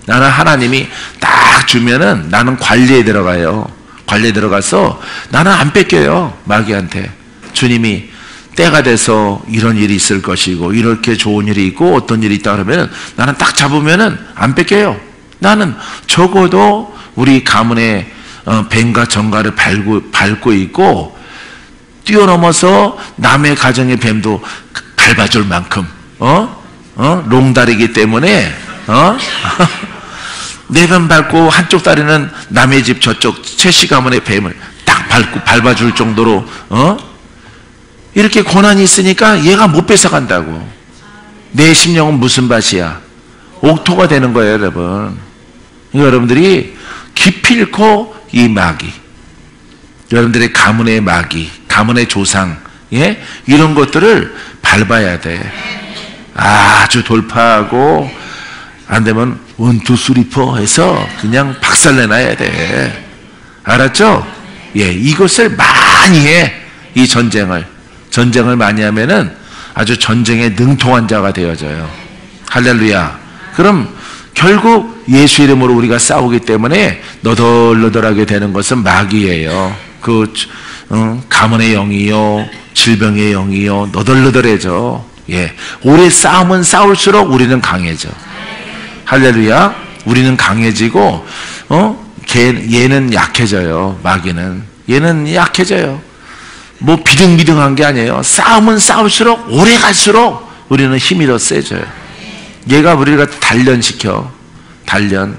나는 하나님이 딱 주면은 나는 관리에 들어가요. 관리에 들어가서 나는 안 뺏겨요. 마귀한테. 주님이 때가 돼서 이런 일이 있을 것이고 이렇게 좋은 일이 있고 어떤 일이 있다 그러면 나는 딱 잡으면은 안 뺏겨요. 나는 적어도 우리 가문의 뱀과 정갈을 밟고 있고 뛰어넘어서 남의 가정의 뱀도 밟아줄 만큼 롱다리기 때문에 내 뱀 밟고 한쪽 다리는 남의 집 저쪽 최씨 가문의 뱀을 딱 밟아줄 정도로 이렇게 권한이 있으니까 얘가 못 뺏어간다고. 내 심령은 무슨 밭이야? 옥토가 되는 거예요, 여러분. 그러니까 여러분들이 기필코 이 마귀, 여러분들의 가문의 마귀, 가문의 조상, 예? 이런 것들을 밟아야 돼. 아주 돌파하고 안 되면 1, 2, 3, 4 해서 그냥 박살내놔야 돼. 알았죠? 예, 이것을 많이 해. 이 전쟁을 많이 하면은 아주 전쟁에 능통한 자가 되어져요. 할렐루야. 그럼 결국 예수 이름으로 우리가 싸우기 때문에 너덜너덜하게 되는 것은 마귀예요. 그 가문의 영이요, 질병의 영이요 너덜너덜해져. 예, 오래 싸우면 싸울수록 우리는 강해져. 할렐루야. 우리는 강해지고 얘는 약해져요. 마귀는 얘는 약해져요. 뭐 비등비등한 게 아니에요. 싸우면 싸울수록 오래 갈수록 우리는 힘이 더 세져요. 얘가 우리가 단련시켜.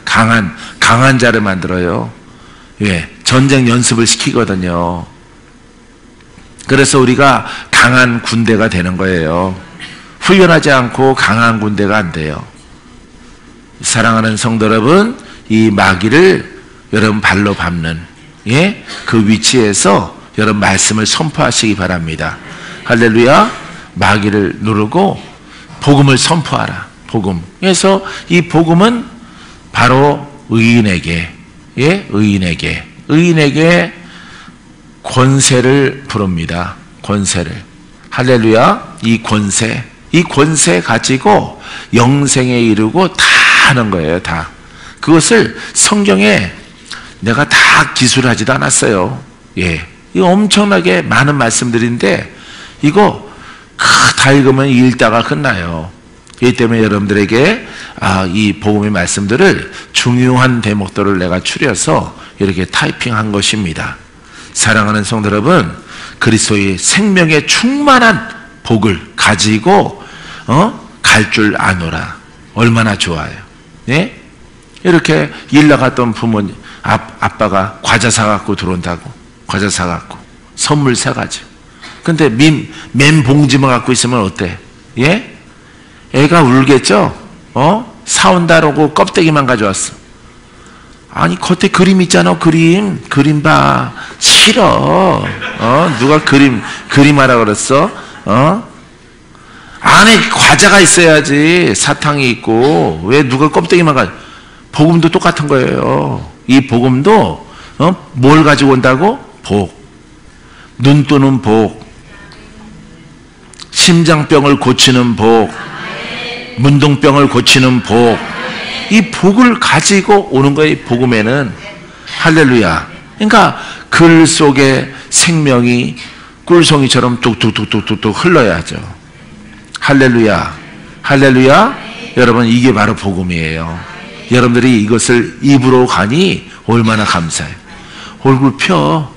강한 자를 만들어요. 예, 전쟁 연습을 시키거든요. 그래서 우리가 강한 군대가 되는 거예요. 훈련하지 않고 강한 군대가 안 돼요. 사랑하는 성도 여러분, 이 마귀를 여러분 발로 밟는 그 위치에서 여러분 말씀을 선포하시기 바랍니다. 할렐루야. 마귀를 누르고 복음을 선포하라. 복음. 그래서 이 복음은 바로 의인에게 권세를 부릅니다. 권세를. 할렐루야. 이 권세 가지고 영생에 이르고 다 하는 거예요. 다. 그것을 성경에 내가 다 기술하지도 않았어요. 예. 이거 엄청나게 많은 말씀들인데 이거 다 읽으면 읽다가 끝나요. 이 때문에 여러분들에게 이 복음의 말씀들을 중요한 대목들을 내가 추려서 이렇게 타이핑한 것입니다. 사랑하는 성도 여러분, 그리스도의 생명의 충만한 복을 가지고 갈 줄 아노라. 얼마나 좋아요. 예? 이렇게 일 나갔던 부모님, 아빠가 과자 사갖고 들어온다고. 과자 사갖고 선물 사가지고. 근데 맨 봉지만 갖고 있으면 어때? 예? 애가 울겠죠? 사온다라고 껍데기만 가져왔어. 아니 겉에 그림 있잖아. 그림 봐. 싫어. 누가 그림하라 그랬어? 안에 과자가 있어야지. 사탕이 있고. 왜 누가 껍데기만 복음도 똑같은 거예요. 이 복음도 뭘 가지고 온다고? 복. 눈 뜨는 복. 심장병을 고치는 복. 문둥병을 고치는 복. 이 복을 가지고 오는 거예요. 이 복음에는. 할렐루야. 그러니까 글 속에 생명이 꿀송이처럼 뚝뚝뚝뚝뚝 흘러야죠. 할렐루야. 할렐루야. 여러분, 이게 바로 복음이에요. 여러분들이 이것을 입으로 가니 얼마나 감사해요. 얼굴 펴.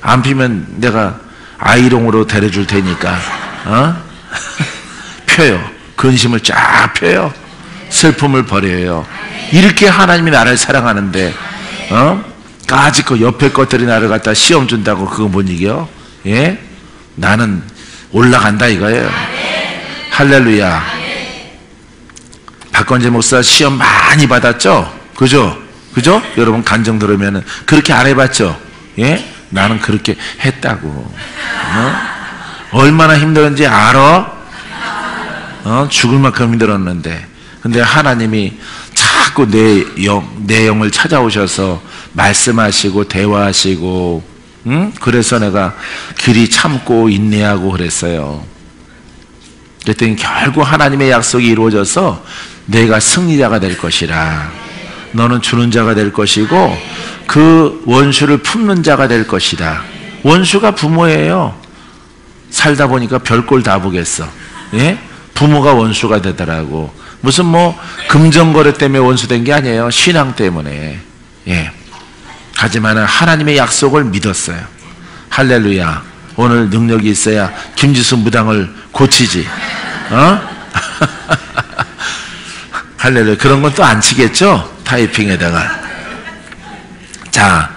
안 피면 내가 아이롱으로 데려줄 테니까 펴요. 근심을 쫙 펴요. 슬픔을 버려요. 이렇게 하나님이 나를 사랑하는데 까짓 거 옆에 것들이 나를 갖다 시험 준다고 그거 못 이겨? 예? 나는 올라간다 이거예요. 할렐루야. 박건재 목사 시험 많이 받았죠? 그죠? 여러분 간증 들으면은 그렇게 안 해봤죠? 예? 나는 그렇게 했다고. 얼마나 힘들었는지 알아? 죽을 만큼 힘들었는데. 근데 하나님이 자꾸 내 영을 찾아오셔서 말씀하시고 대화하시고, 그래서 내가 길이 참고 인내하고 그랬어요. 그랬더니 결국 하나님의 약속이 이루어져서 내가 승리자가 될 것이라. 너는 주는 자가 될 것이고 그 원수를 품는 자가 될 것이다. 원수가 부모예요. 살다 보니까 별꼴 다 보겠어. 예? 부모가 원수가 되더라고. 무슨 금전거래 때문에 원수된 게 아니에요. 신앙 때문에. 예. 하지만 하나님의 약속을 믿었어요. 할렐루야. 오늘 능력이 있어야 김지수 무당을 고치지. 할렐루야. 그런 건 또 안 치겠죠? 타이핑에다가. 자,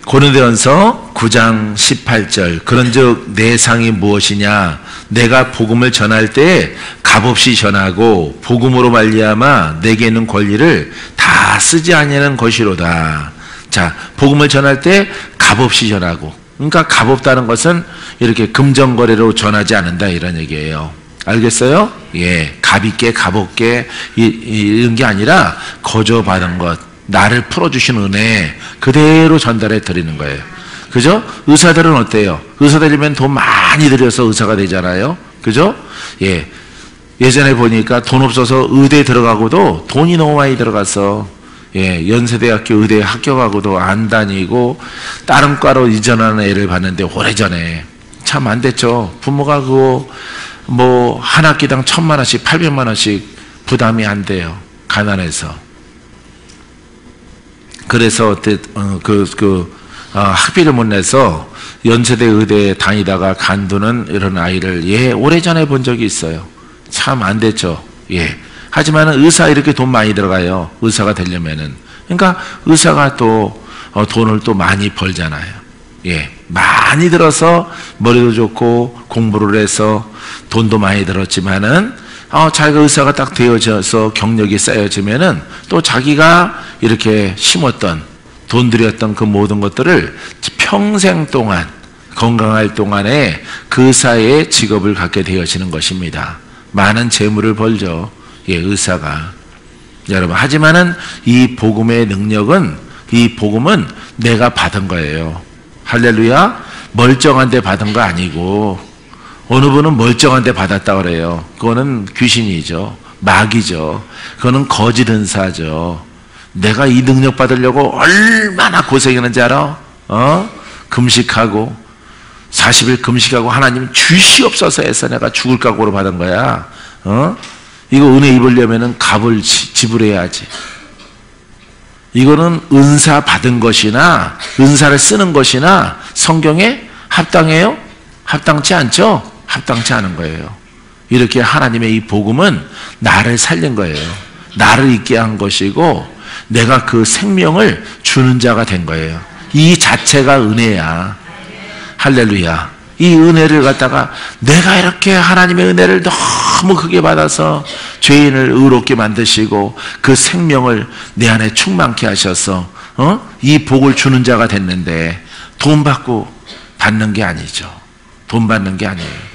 고린도전서 9장 18절. 그런즉 내 상이 무엇이냐? 내가 복음을 전할 때 값없이 전하고 복음으로 말미암아 내게 있는 권리를 다 쓰지 아니하는 것이로다. 자, 복음을 전할 때 값없이 전하고. 그러니까 값없다는 것은 이렇게 금전거래로 전하지 않는다 이런 얘기예요. 알겠어요? 예, 값있게 값없게 이런 게 아니라 거저받은 것, 나를 풀어주신 은혜 그대로 전달해 드리는 거예요. 그죠? 의사들은 어때요? 의사들이면 돈 많이 들여서 의사가 되잖아요. 그죠? 예. 예전에 보니까 돈 없어서 의대 들어가고도 돈이 너무 많이 들어갔어. 연세대학교 의대에 합격하고도 안 다니고 다른 과로 이전하는 애를 봤는데 오래전에 참 안 됐죠. 부모가 그거 뭐 한 학기당 1,000만 원씩 800만 원씩 부담이 안 돼요. 가난해서. 그래서 학비를 못 내서 연세대 의대에 다니다가 간두는 이런 아이를 오래전에 본 적이 있어요. 참 안 됐죠. 하지만 의사 이렇게 돈 많이 들어가요. 의사가 되려면은. 그러니까 의사가 또 돈을 또 많이 벌잖아요. 많이 들어서 머리도 좋고 공부를 해서 돈도 많이 들었지만은 자기가 의사가 딱 되어져서 경력이 쌓여지면은 또 자기가 이렇게 심었던 돈 들였던 그 모든 것들을 평생 동안 건강할 동안에 그 의사의 직업을 갖게 되어지는 것입니다. 많은 재물을 벌죠. 의사가. 여러분, 하지만은 이 복음의 능력은, 이 복음은 내가 받은 거예요. 할렐루야. 멀쩡한 데 받은 거 아니고, 어느 분은 멀쩡한 데 받았다 그래요. 그거는 귀신이죠. 마귀죠. 그거는 거짓 은사죠. 내가 이 능력 받으려고 얼마나 고생했는지 알아? 금식하고 40일 금식하고 하나님 주시옵소서 해서 내가 죽을 각오로 받은 거야. 이거 은혜 입으려면은 값을 지불해야지. 이거는 은사 받은 것이나 은사를 쓰는 것이나 성경에 합당해요? 합당치 않죠? 합당치 않은 거예요. 이렇게 하나님의 이 복음은 나를 살린 거예요. 나를 있게 한 것이고 내가 그 생명을 주는 자가 된 거예요. 이 자체가 은혜야. 할렐루야. 이 은혜를 갖다가 내가 이렇게 하나님의 은혜를 너무 크게 받아서 죄인을 의롭게 만드시고 그 생명을 내 안에 충만케 하셔서 이 복을 주는 자가 됐는데 돈 받고 받는 게 아니죠. 돈 받는 게 아니에요.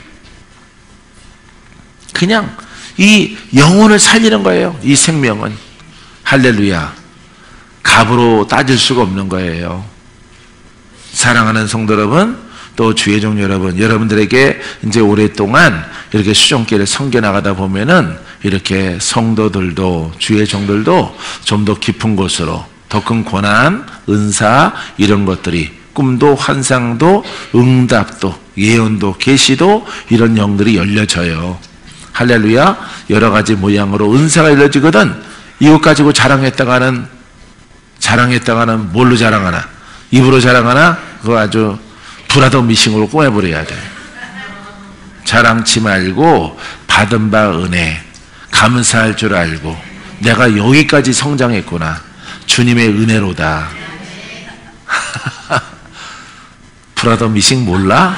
그냥 이 영혼을 살리는 거예요. 이 생명은. 할렐루야. 값으로 따질 수가 없는 거예요. 사랑하는 성도 여러분, 또 주의 종 여러분, 여러분들에게 이제 오랫동안 이렇게 수종길을 섬겨 나가다 보면은 이렇게 성도들도 주의 종들도 좀 더 깊은 곳으로 더 큰 권한, 은사 이런 것들이 꿈도 환상도 응답도 예언도 계시도 이런 영들이 열려져요. 할렐루야. 여러 가지 모양으로 은사가 열려지거든. 이것 가지고 자랑했다가는 뭘로 자랑하나? 입으로 자랑하나? 그거 아주 브라더 미싱으로 꼬매버려야 돼. 자랑치 말고 받은 바 은혜, 감사할 줄 알고 내가 여기까지 성장했구나. 주님의 은혜로다. 브라더 미싱 몰라?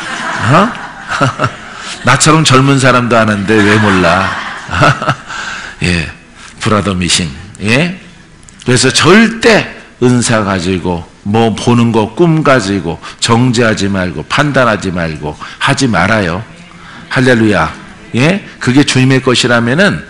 나처럼 젊은 사람도 아는데 왜 몰라? 브라더 미싱. 그래서 절대 은사 가지고 뭐 보는 거 꿈 가지고 정죄하지 말고 판단하지 말고 하지 말아요. 할렐루야. 그게 주님의 것이라면은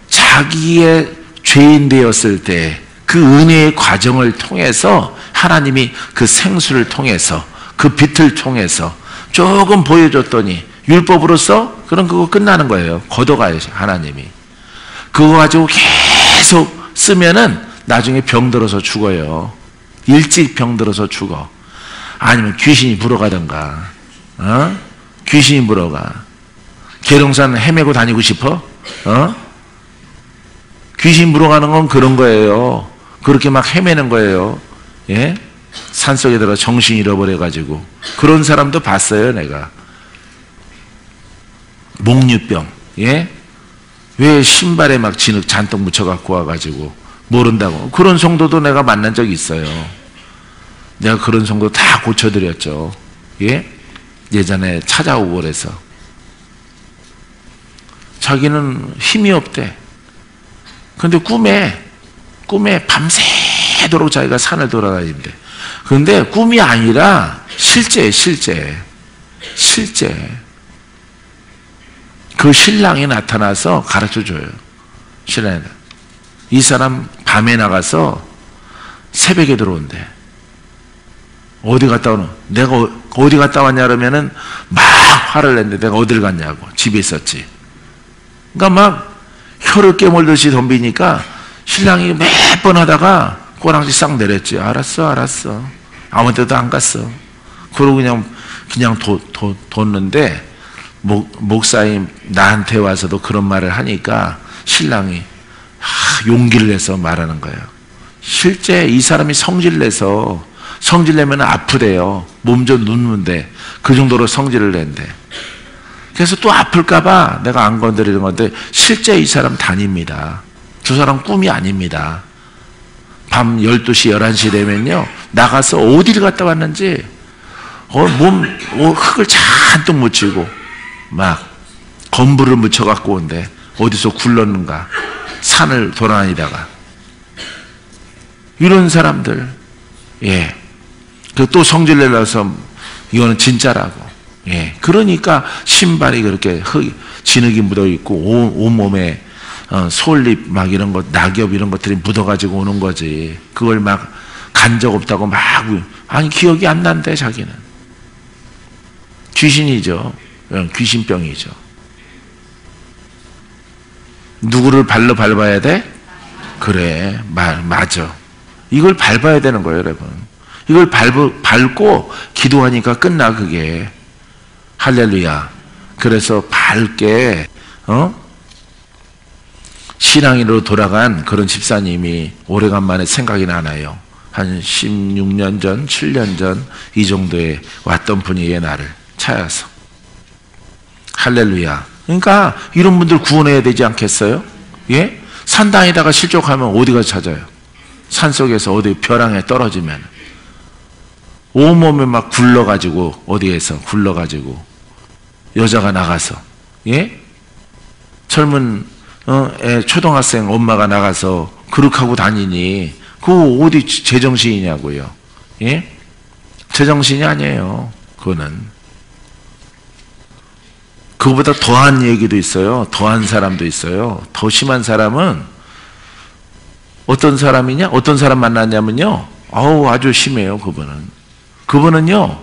자기의 죄인 되었을 때 그 은혜의 과정을 통해서 하나님이 그 생수를 통해서 그 빛을 통해서 조금 보여줬더니 율법으로서 그럼 그거 끝나는 거예요. 걷어가요. 하나님이. 그거 가지고 계속 쓰면은 나중에 병들어서 죽어요. 일찍 병들어서 죽어. 아니면 귀신이 물어가던가. 귀신이 물어가. 계룡산 헤매고 다니고 싶어? 귀신 물어가는 건 그런 거예요. 그렇게 막 헤매는 거예요. 산속에 들어 정신 잃어버려가지고. 그런 사람도 봤어요, 내가. 목류병. 왜 신발에 막 진흙 잔뜩 묻혀갖고 와가지고 모른다고. 그런 성도도 내가 만난 적이 있어요. 내가 그런 성도 다 고쳐드렸죠. 예전에 찾아오고 그래서. 자기는 힘이 없대. 근데 꿈에 밤새도록 자기가 산을 돌아다닌대. 그런데 꿈이 아니라 실제. 그 신랑이 나타나서 가르쳐줘요. 신랑이. 이 사람 밤에 나가서 새벽에 들어온대. 어디 갔다 오노? 내가 어디 갔다 왔냐 그러면은 막 화를 냈는데 내가 어딜 갔냐고. 집에 있었지. 그러니까 막 혀를 깨물듯이 덤비니까 신랑이 몇 번 하다가 꼬랑지 싹 내렸지. 알았어. 아무 데도 안 갔어. 그러고 그냥 뒀는데, 목사님 나한테 와서도 그런 말을 하니까 신랑이 용기를 내서 말하는 거예요. 실제 이 사람이 성질내면 아프대요. 몸 좀 눕는데 그 정도로 성질을 낸대. 그래서 또 아플까봐 내가 안 건드리는 건데 실제 이 사람 다닙니다. 저 사람 꿈이 아닙니다. 밤 12시, 11시 되면요 나가서 어디를 갔다 왔는지 흙을 잔뜩 묻히고 막 건물을 묻혀갖고 온대. 어디서 굴렀는가 산을 돌아다니다가 이런 사람들, 예, 또 성질 내려서 이거는 진짜라고, 예, 그러니까 신발이 그렇게 진흙이 묻어 있고 온몸에 솔잎 막 이런 것, 낙엽 이런 것들이 묻어가지고 오는 거지. 그걸 막 간 적 없다고 아니 기억이 안 난대. 자기는 귀신이죠. 귀신병이죠. 누구를 발로 밟아야 돼? 그래, 맞아. 이걸 밟아야 되는 거예요, 여러분. 이걸 밟고 기도하니까 끝나, 그게. 할렐루야. 그래서 밝게, 신앙인으로 돌아간 그런 집사님이 오래간만에 생각이 나나요. 한 16년 전, 7년 전, 이 정도에 왔던 분이 나를 찾아서. 할렐루야. 그러니까 이런 분들 구원해야 되지 않겠어요? 예? 산 다니다가 실족하면 어디 가서 찾아요? 산속에서 어디 벼랑에 떨어지면 온몸에 막 굴러가지고, 어디에서 굴러가지고 여자가 나가서, 예? 젊은 초등학생 엄마가 나가서 그렇게 다니니 그거 어디 제정신이냐고요. 예? 제정신이 아니에요. 그거는. 그거보다 더한 얘기도 있어요. 더한 사람도 있어요. 더 심한 사람은 어떤 사람이냐? 어떤 사람 만났냐면요, 아주 심해요. 그분은요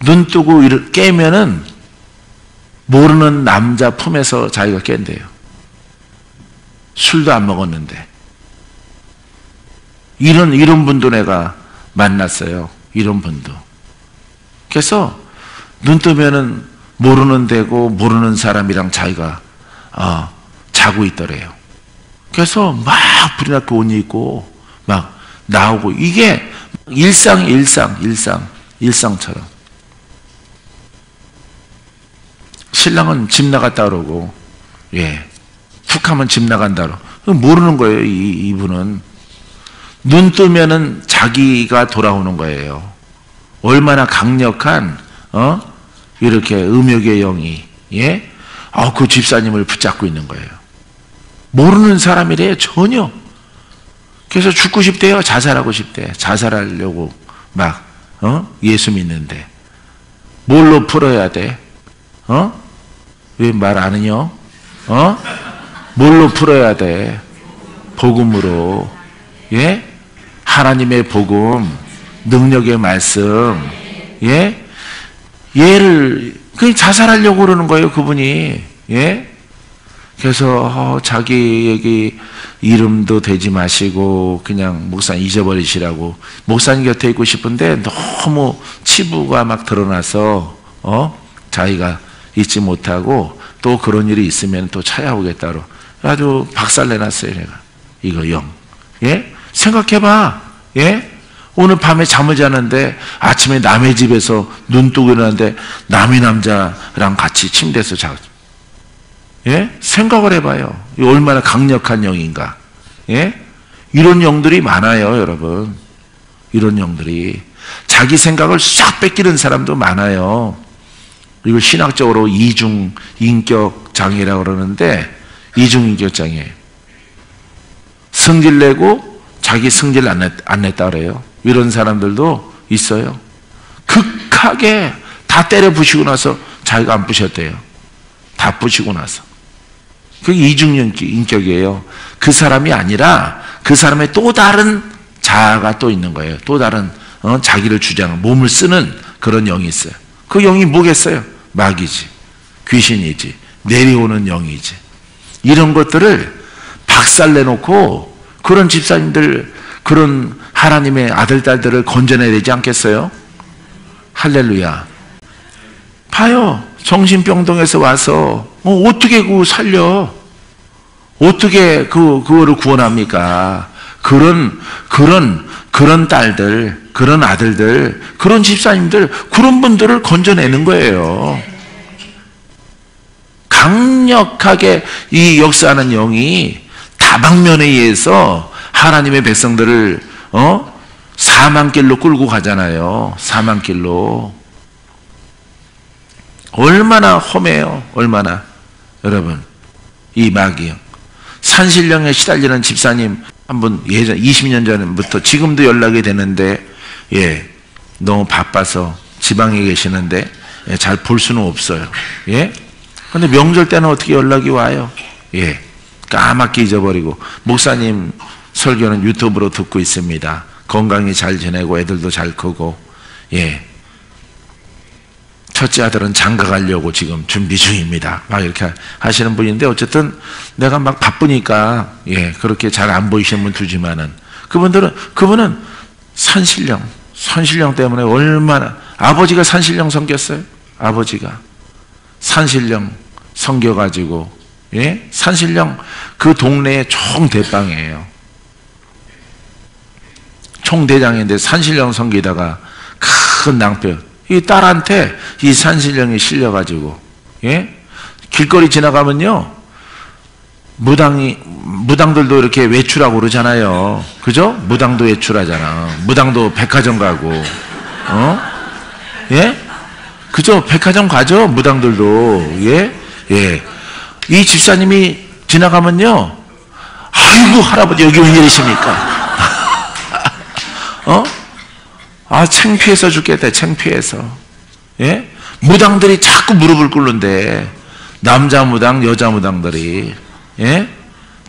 눈 뜨고 깨면은 모르는 남자 품에서 자기가 깬대요. 술도 안 먹었는데. 이런 분도 내가 만났어요. 이런 분도. 그래서 눈 뜨면은 모르는 데고 모르는 사람이랑 자기가 자고 있더래요. 그래서 막 불이 나게 옷 입고 막 나오고, 이게 일상처럼. 신랑은 집 나갔다 그러고, 예, 툭 하면 집 나간다 그러고. 모르는 거예요. 이분은 눈 뜨면은 자기가 돌아오는 거예요. 얼마나 강력한 이렇게 음욕의 영이, 예, 그 집사님을 붙잡고 있는 거예요. 모르는 사람이래요. 전혀. 그래서 죽고 싶대요. 자살하고 싶대. 자살하려고 막 예수 믿는데 뭘로 풀어야 돼? 왜 말 안 하냐? 뭘로 풀어야 돼? 복음으로. 예? 하나님의 복음, 능력의 말씀. 예? 얘를 그냥 자살하려고 그러는 거예요, 그분이. 예? 그래서 자기 얘기 이름도 대지 마시고 그냥 목사님 잊어버리시라고. 목사님 곁에 있고 싶은데 너무 치부가 막 드러나서 자기가 잊지 못하고 또 그런 일이 있으면 또 찾아오겠다로 아주 박살내놨어요. 내가 이거 영. 예? 생각해봐. 예? 오늘 밤에 잠을 자는데 아침에 남의 집에서 눈 뜨고 일어났는데 남의 남자랑 같이 침대에서 자고. 예? 생각을 해봐요. 얼마나 강력한 영인가. 예? 이런 영들이 많아요, 여러분. 이런 영들이. 자기 생각을 싹 뺏기는 사람도 많아요. 이걸 신학적으로 이중 인격 장애라고 그러는데, 이중 인격 장애. 성질 내고 자기 성질 안 냈다 그래요. 이런 사람들도 있어요. 극하게 다 때려 부시고 나서 자기가 안 부셨대요. 다 부시고 나서. 그게 이중인격이에요. 그 사람이 아니라 그 사람의 또 다른 자아가 또 있는 거예요. 또 다른 자기를 주장하는, 몸을 쓰는 그런 영이 있어요. 그 영이 뭐겠어요? 마귀지, 귀신이지, 내려오는 영이지. 이런 것들을 박살내놓고 그런 집사님들, 그런 하나님의 아들, 딸들을 건져내야 되지 않겠어요? 할렐루야. 봐요. 정신병동에서 와서 어떻게 그거 살려? 어떻게 그거를 구원합니까? 그런 딸들, 그런 아들들, 그런 집사님들, 그런 분들을 건져내는 거예요. 강력하게 이 역사하는 영이 다방면에 의해서 하나님의 백성들을 사망길로 끌고 가잖아요. 사망길로. 얼마나 험해요. 얼마나. 여러분, 이 마귀 산신령에 시달리는 집사님 한번 예전 20년 전부터 지금도 연락이 되는데, 예, 너무 바빠서 지방에 계시는데 잘 볼 수는 없어요. 예. 근데 명절 때는 어떻게 연락이 와요? 예. 까맣게 잊어버리고, 목사님 설교는 유튜브로 듣고 있습니다. 건강히 잘 지내고 애들도 잘 크고, 예. 첫째 아들은 장가 가려고 지금 준비 중입니다. 막 이렇게 하시는 분인데, 어쨌든 내가 막 바쁘니까, 예, 그렇게 잘 안 보이시는 분 두지만은, 그분은 산신령 때문에 얼마나, 아버지가 산신령 섬겼어요. 아버지가 산신령 섬겨가지고, 예, 산신령 그 동네의 총대빵이에요. 총대장인데 산신령 섬기다가 큰 낭패. 이 딸한테 이 산신령이 실려가지고, 예? 길거리 지나가면요, 무당들도 이렇게 외출하고 그러잖아요. 그죠? 무당도 외출하잖아. 무당도 백화점 가고, 예? 그죠? 백화점 가죠? 무당들도. 예? 예. 이 집사님이 지나가면요, 아이고, 할아버지, 여기 웬일이십니까? 창피해서 죽겠다, 창피해서. 예? 무당들이 자꾸 무릎을 꿇는데, 남자 무당, 여자 무당들이, 예?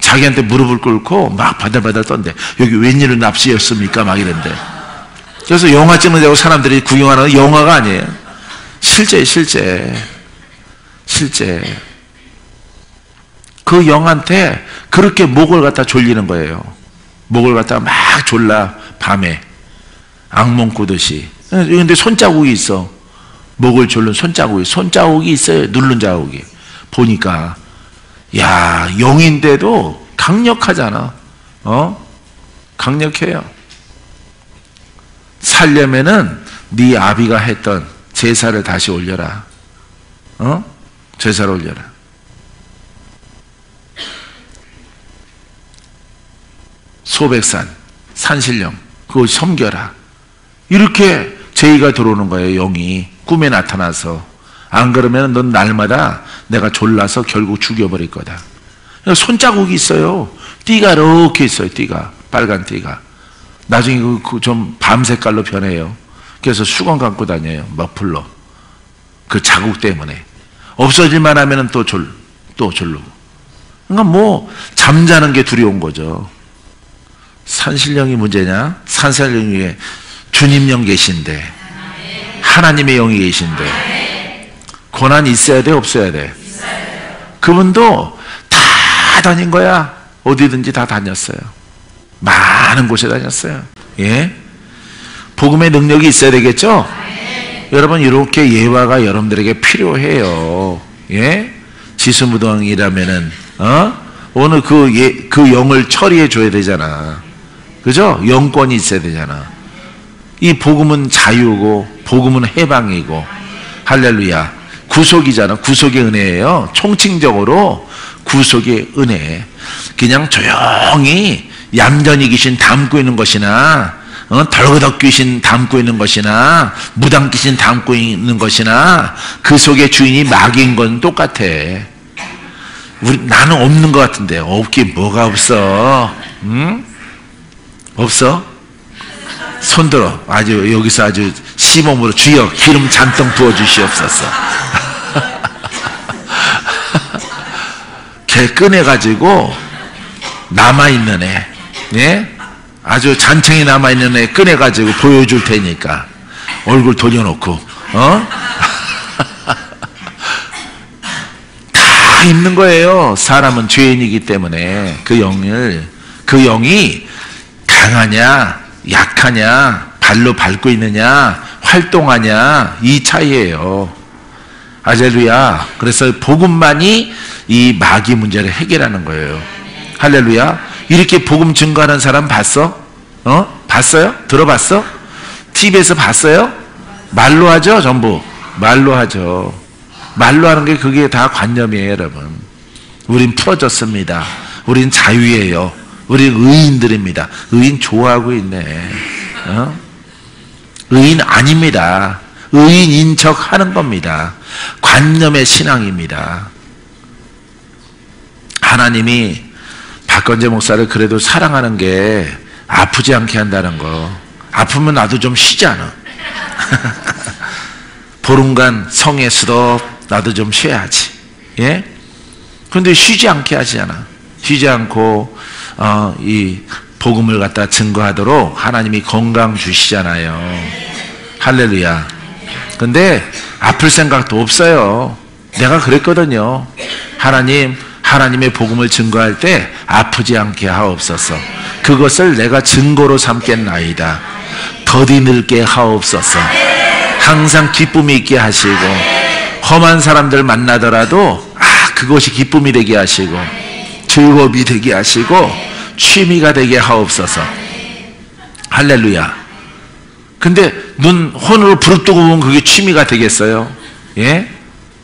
자기한테 무릎을 꿇고 막 바들바들 떤데, 여기 웬일로 납시였습니까? 막 이런데. 그래서 영화 찍는다고 사람들이 구경하는 영화가 아니에요. 실제. 그 영한테 그렇게 목을 갖다 졸리는 거예요. 목을 갖다 막 졸라, 밤에. 악몽 꾸듯이. 근데 손자국이 있어. 목을 졸른 손자국이 있어요. 누른 자국이. 보니까, 야, 영인데도 강력하잖아. 강력해요. 살려면은 네 아비가 했던 제사를 다시 올려라. 제사를 올려라. 소백산, 산신령, 그거 섬겨라. 이렇게 제의가 들어오는 거예요. 영이 꿈에 나타나서. 안 그러면 넌 날마다 내가 졸라서 결국 죽여버릴 거다. 손자국이 있어요. 띠가 이렇게 있어요. 띠가, 빨간 띠가. 나중에 좀 밤 색깔로 변해요. 그래서 수건 감고 다녀요. 머플러. 그 자국 때문에. 없어질만 하면 또 졸르고. 그러니까 뭐 잠자는 게 두려운 거죠. 산신령이 문제냐? 산신령 위에 주님 영 계신데, 하나님의 영이 계신데, 고난이 있어야 돼, 없어야 돼? 그분도 다 다닌 거야. 어디든지 다 다녔어요. 많은 곳에 다녔어요. 예? 복음의 능력이 있어야 되겠죠? 여러분, 이렇게 예화가 여러분들에게 필요해요. 예? 지수무당이라면은, 오늘 그 영을 처리해 줘야 되잖아. 그죠? 영권이 있어야 되잖아. 이 복음은 자유고, 복음은 해방이고, 할렐루야. 구속이잖아. 구속의 은혜예요. 총칭적으로 구속의 은혜. 그냥 조용히 얌전히 귀신 담고 있는 것이나, 덜그덕 귀신 담고 있는 것이나, 무당 귀신 담고 있는 것이나, 그 속에 주인이 마귀인 건 똑같아. 나는 없는 것 같은데. 없긴 뭐가 없어? 응? 없어? 손들어. 아주 여기서 아주 시범으로 주여 기름 잔뜩 부어주시옵소서. 걔 꺼내가지고 남아있는 애, 예? 아주 잔챙이 남아있는 애 꺼내가지고 보여줄 테니까 얼굴 돌려놓고, 다 다 있는 거예요. 사람은 죄인이기 때문에 그 영이 강하냐 약하냐, 발로 밟고 있느냐 활동하냐, 이 차이예요. 할렐루야. 그래서 복음만이 이 마귀 문제를 해결하는 거예요. 할렐루야. 이렇게 복음 증거하는 사람 봤어? 봤어요? 들어봤어? TV에서 봤어요? 말로 하죠, 전부. 말로 하죠. 말로 하는 게 그게 다 관념이에요, 여러분. 우린 풀어졌습니다. 우린 자유예요. 우린 의인들입니다. 의인 좋아하고 있네. 의인 아닙니다. 의인인 척 하는 겁니다. 관념의 신앙입니다. 하나님이 박건재 목사를 그래도 사랑하는 게 아프지 않게 한다는 거. 아프면 나도 좀 쉬잖아. 보름간 성에서도 나도 좀 쉬어야지. 예? 근데 쉬지 않게 하잖아. 쉬지 않고 이 복음을 갖다 증거하도록 하나님이 건강 주시잖아요. 할렐루야. 근데 아플 생각도 없어요. 내가 그랬거든요. 하나님의 복음을 증거할 때 아프지 않게 하옵소서. 그것을 내가 증거로 삼겠나이다. 더디 늙게 하옵소서. 항상 기쁨이 있게 하시고, 험한 사람들 만나더라도 그것이 기쁨이 되게 하시고, 즐거움이 되게 하시고, 취미가 되게 하옵소서. 할렐루야. 근데 혼으로 부릅뜨고 보면 그게 취미가 되겠어요? 예?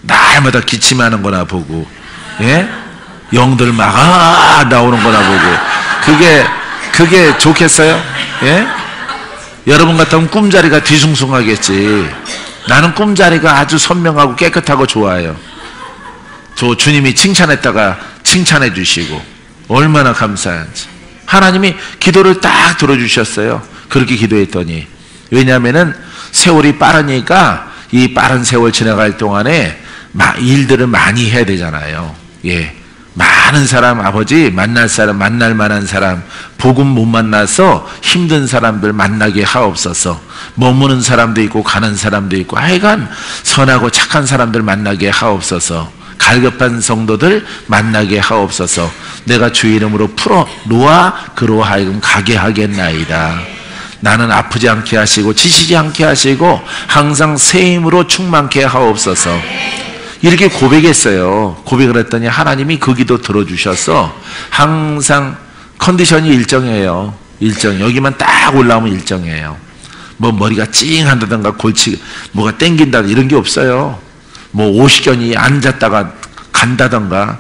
날마다 기침하는 거나 보고, 예? 영들 막 나오는 거나 보고, 그게 좋겠어요? 예? 여러분 같으면 꿈자리가 뒤숭숭하겠지. 나는 꿈자리가 아주 선명하고 깨끗하고 좋아요. 주님이 칭찬했다가 칭찬해 주시고, 얼마나 감사한지. 하나님이 기도를 딱 들어주셨어요. 그렇게 기도했더니. 왜냐하면은 세월이 빠르니까 이 빠른 세월 지나갈 동안에 일들을 많이 해야 되잖아요. 예. 많은 사람, 아버지 만날 만한 사람, 복음 못 만나서 힘든 사람들 만나게 하옵소서. 머무는 사람도 있고 가는 사람도 있고, 하여간 선하고 착한 사람들 만나게 하옵소서. 갈급한 성도들 만나게 하옵소서. 내가 주의 이름으로 풀어 놓아 그로 하여금 가게 하겠나이다. 나는 아프지 않게 하시고 지치지 않게 하시고 항상 새 힘으로 충만케 하옵소서. 이렇게 고백했어요. 고백을 했더니 하나님이 그 기도 들어주셔서 항상 컨디션이 일정해요. 여기만 딱 올라오면 일정해요. 뭐 머리가 찡한다든가 골치 뭐가 땡긴다 이런 게 없어요. 뭐 오십견이 앉았다가 간다든가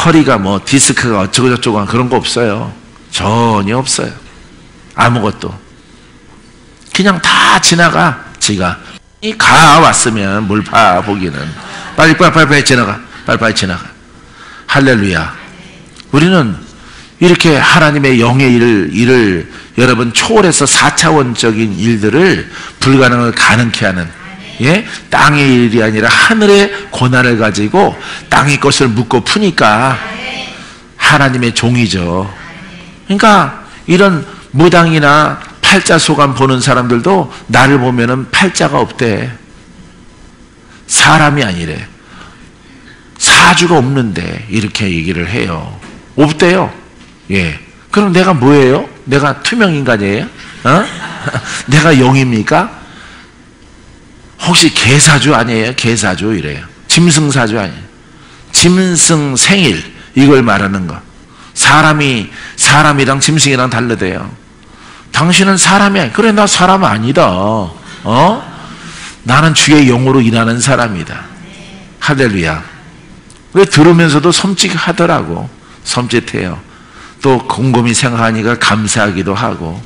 허리가 뭐 디스크가 어쩌고 저쩌고 그런 거 없어요. 전혀 없어요. 아무것도. 그냥 다 지나가. 지가 가 왔으면 뭘 봐 보기는. 빨리 지나가. 빨리 지나가. 할렐루야. 우리는 이렇게 하나님의 영의 일을 여러분 초월해서 4차원적인 일들을 불가능을 가능케 하는, 예? 땅의 일이 아니라 하늘의 고난을 가지고 땅의 것을 묻고 푸니까 하나님의 종이죠. 그러니까 이런 무당이나 팔자소감 보는 사람들도 나를 보면은 팔자가 없대. 사람이 아니래. 사주가 없는데 이렇게 얘기를 해요. 없대요. 예. 그럼 내가 뭐예요? 내가 투명인간이에요? 내가 영입니까? 혹시 개사주 아니에요? 개사주 이래요. 짐승사주 아니에요? 짐승생일 이걸 말하는 거. 사람이랑 짐승이랑 다르대요. 당신은 사람이 아니야. 그래, 나 사람 아니다. 나는 주의 영으로 일하는 사람이다. 할렐루야. 왜 들으면서도 섬찟하더라고. 섬찟해요. 또 곰곰이 생각하니까 감사하기도 하고.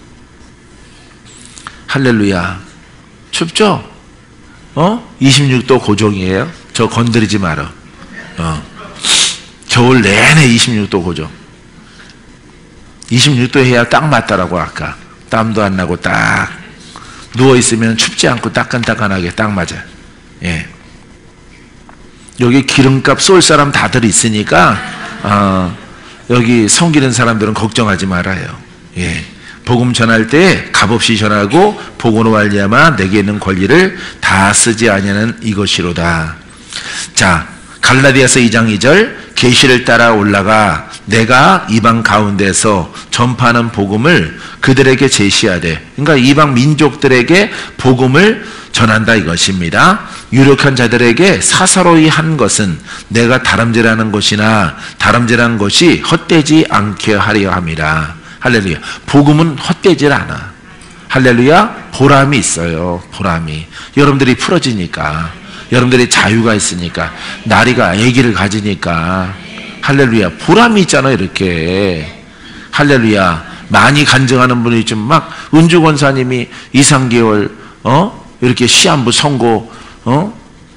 할렐루야. 춥죠? 26도 고정이에요. 저 건드리지 마라. 겨울 내내 26도 고정. 26도 해야 딱 맞더라고. 아까 땀도 안 나고 딱 누워있으면 춥지 않고 따끈따끈하게 딱 맞아. 예. 여기 기름값 쏠 사람 다들 있으니까 여기 섬기는 사람들은 걱정하지 말아요. 예. 복음 전할 때 값없이 전하고 복음으로 말미암아 내게 있는 권리를 다 쓰지 아니하는 이것이로다. 자, 갈라디아서 2장 2절 계시를 따라 올라가 내가 이방 가운데서 전파하는 복음을 그들에게 제시하되, 그러니까 이방 민족들에게 복음을 전한다 이것입니다. 유력한 자들에게 사사로이 한 것은 내가 다름질하는 것이나 다름질한 것이 헛되지 않게 하려 함이라. 할렐루야. 복음은 헛되질 않아. 할렐루야. 보람이 있어요. 보람이. 여러분들이 풀어지니까, 여러분들이 자유가 있으니까, 나리가 아기를 가지니까, 할렐루야. 보람이 있잖아요. 이렇게. 할렐루야. 많이 간증하는 분이 좀 막 은주 권사님이 2, 3개월 이렇게 시한부 선고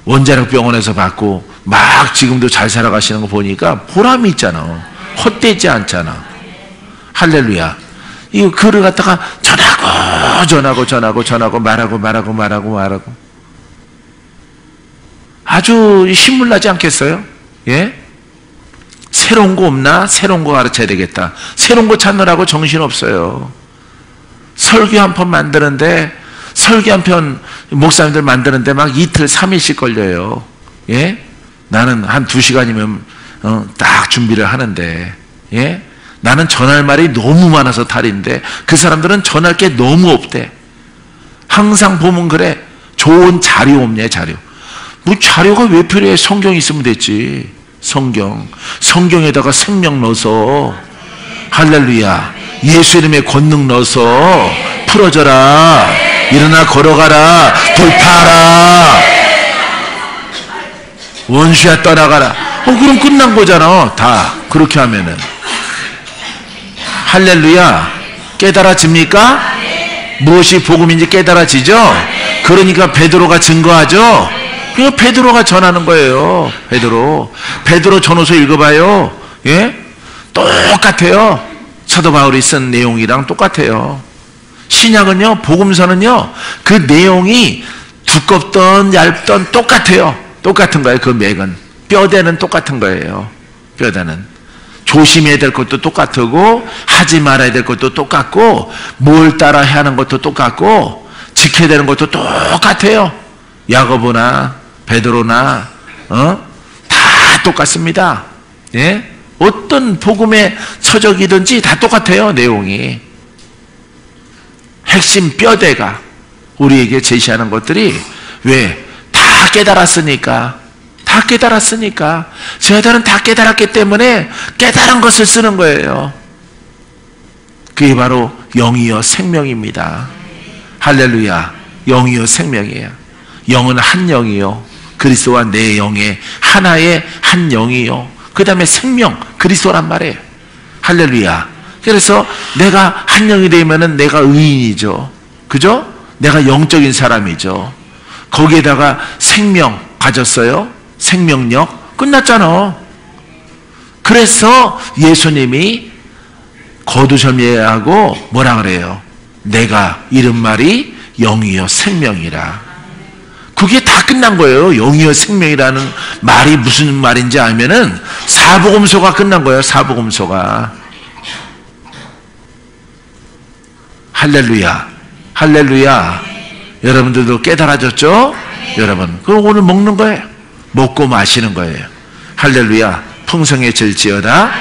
원자력 병원에서 받고 막 지금도 잘 살아가시는 거 보니까 보람이 있잖아. 헛되지 않잖아. 할렐루야. 이 글을 갖다가 전하고 말하고 아주 신물나지 않겠어요? 예? 새로운 거 없나? 새로운 거 가르쳐야 되겠다. 새로운 거 찾느라고 정신없어요. 설교 한 편 만드는데, 설교 한 편 목사님들 만드는데 막 이틀 3일씩 걸려요. 예? 나는 한 2시간이면 딱 준비를 하는데, 예? 나는 전할 말이 너무 많아서 탈인데 그 사람들은 전할 게 너무 없대. 항상 보면 그래. 좋은 자료 없냐, 자료. 뭐 자료가 왜 필요해? 성경 있으면 됐지. 성경에다가 생명 넣어서, 할렐루야, 예수 이름에 권능 넣어서 풀어져라, 일어나 걸어가라, 돌파하라, 원수야 떠나가라. 그럼 끝난 거잖아. 다 그렇게 하면은. 할렐루야. 깨달아집니까? 무엇이 복음인지 깨달아지죠? 그러니까 베드로가 증거하죠. 그러니까 베드로가 전하는 거예요. 베드로 전후서 읽어봐요. 예? 똑같아요. 사도 바울이 쓴 내용이랑 똑같아요. 신약은요, 복음서는요, 그 내용이 두껍던 얇던 똑같아요. 똑같은 거예요. 그 맥은. 뼈대는 똑같은 거예요. 뼈대는. 조심해야 될 것도 똑같고, 하지 말아야 될 것도 똑같고, 뭘 따라 해야 하는 것도 똑같고, 지켜야 되는 것도 똑같아요. 야고보나 베드로나 다 똑같습니다. 예? 어떤 복음의 서적이든지 다 똑같아요. 내용이. 핵심 뼈대가 우리에게 제시하는 것들이, 왜? 다 깨달았으니까. 저희들은 다 깨달았기 때문에 깨달은 것을 쓰는 거예요. 그게 바로 영이요 생명입니다. 할렐루야. 영이요 생명이에요. 영은 한 영이요, 그리스도와 내 영의 하나의 한 영이요, 그 다음에 생명, 그리스도란 말이에요. 할렐루야. 그래서 내가 한 영이 되면은 내가 의인이죠. 그죠? 내가 영적인 사람이죠. 거기에다가 생명 가졌어요. 생명력. 끝났잖아. 그래서 예수님이 거두절미하고 뭐라 그래요? 내가 이른 말이 영이요 생명이라. 그게 다 끝난 거예요. 영이요 생명이라는 말이 무슨 말인지 알면은 사복음서가 끝난 거예요. 사복음서가. 할렐루야. 할렐루야. 여러분들도 깨달아졌죠? 여러분, 그럼 오늘 먹는 거예요. 먹고 마시는 거예요. 할렐루야. 풍성해질지어다.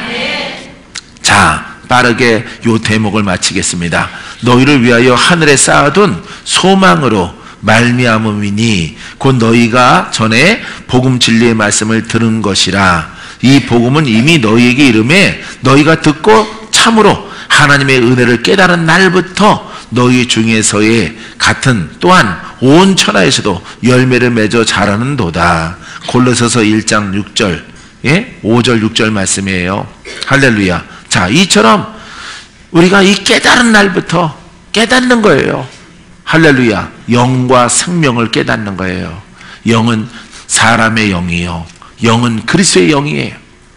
자, 빠르게 요 대목을 마치겠습니다. 너희를 위하여 하늘에 쌓아둔 소망으로 말미암음이니 곧 너희가 전에 복음 진리의 말씀을 들은 것이라. 이 복음은 이미 너희에게 이름에 너희가 듣고 참으로 하나님의 은혜를 깨달은 날부터 너희 중에서의 같은 또한 온 천하에서도 열매를 맺어 자라는도다. 골로새서 1장 6절, 예? 5절 6절 말씀이에요. 할렐루야. 자, 이처럼 우리가 이 깨달은 날부터 깨닫는 거예요. 할렐루야. 영과 생명을 깨닫는 거예요. 영은 사람의 영이요, 영은 그리스도의 영이에요.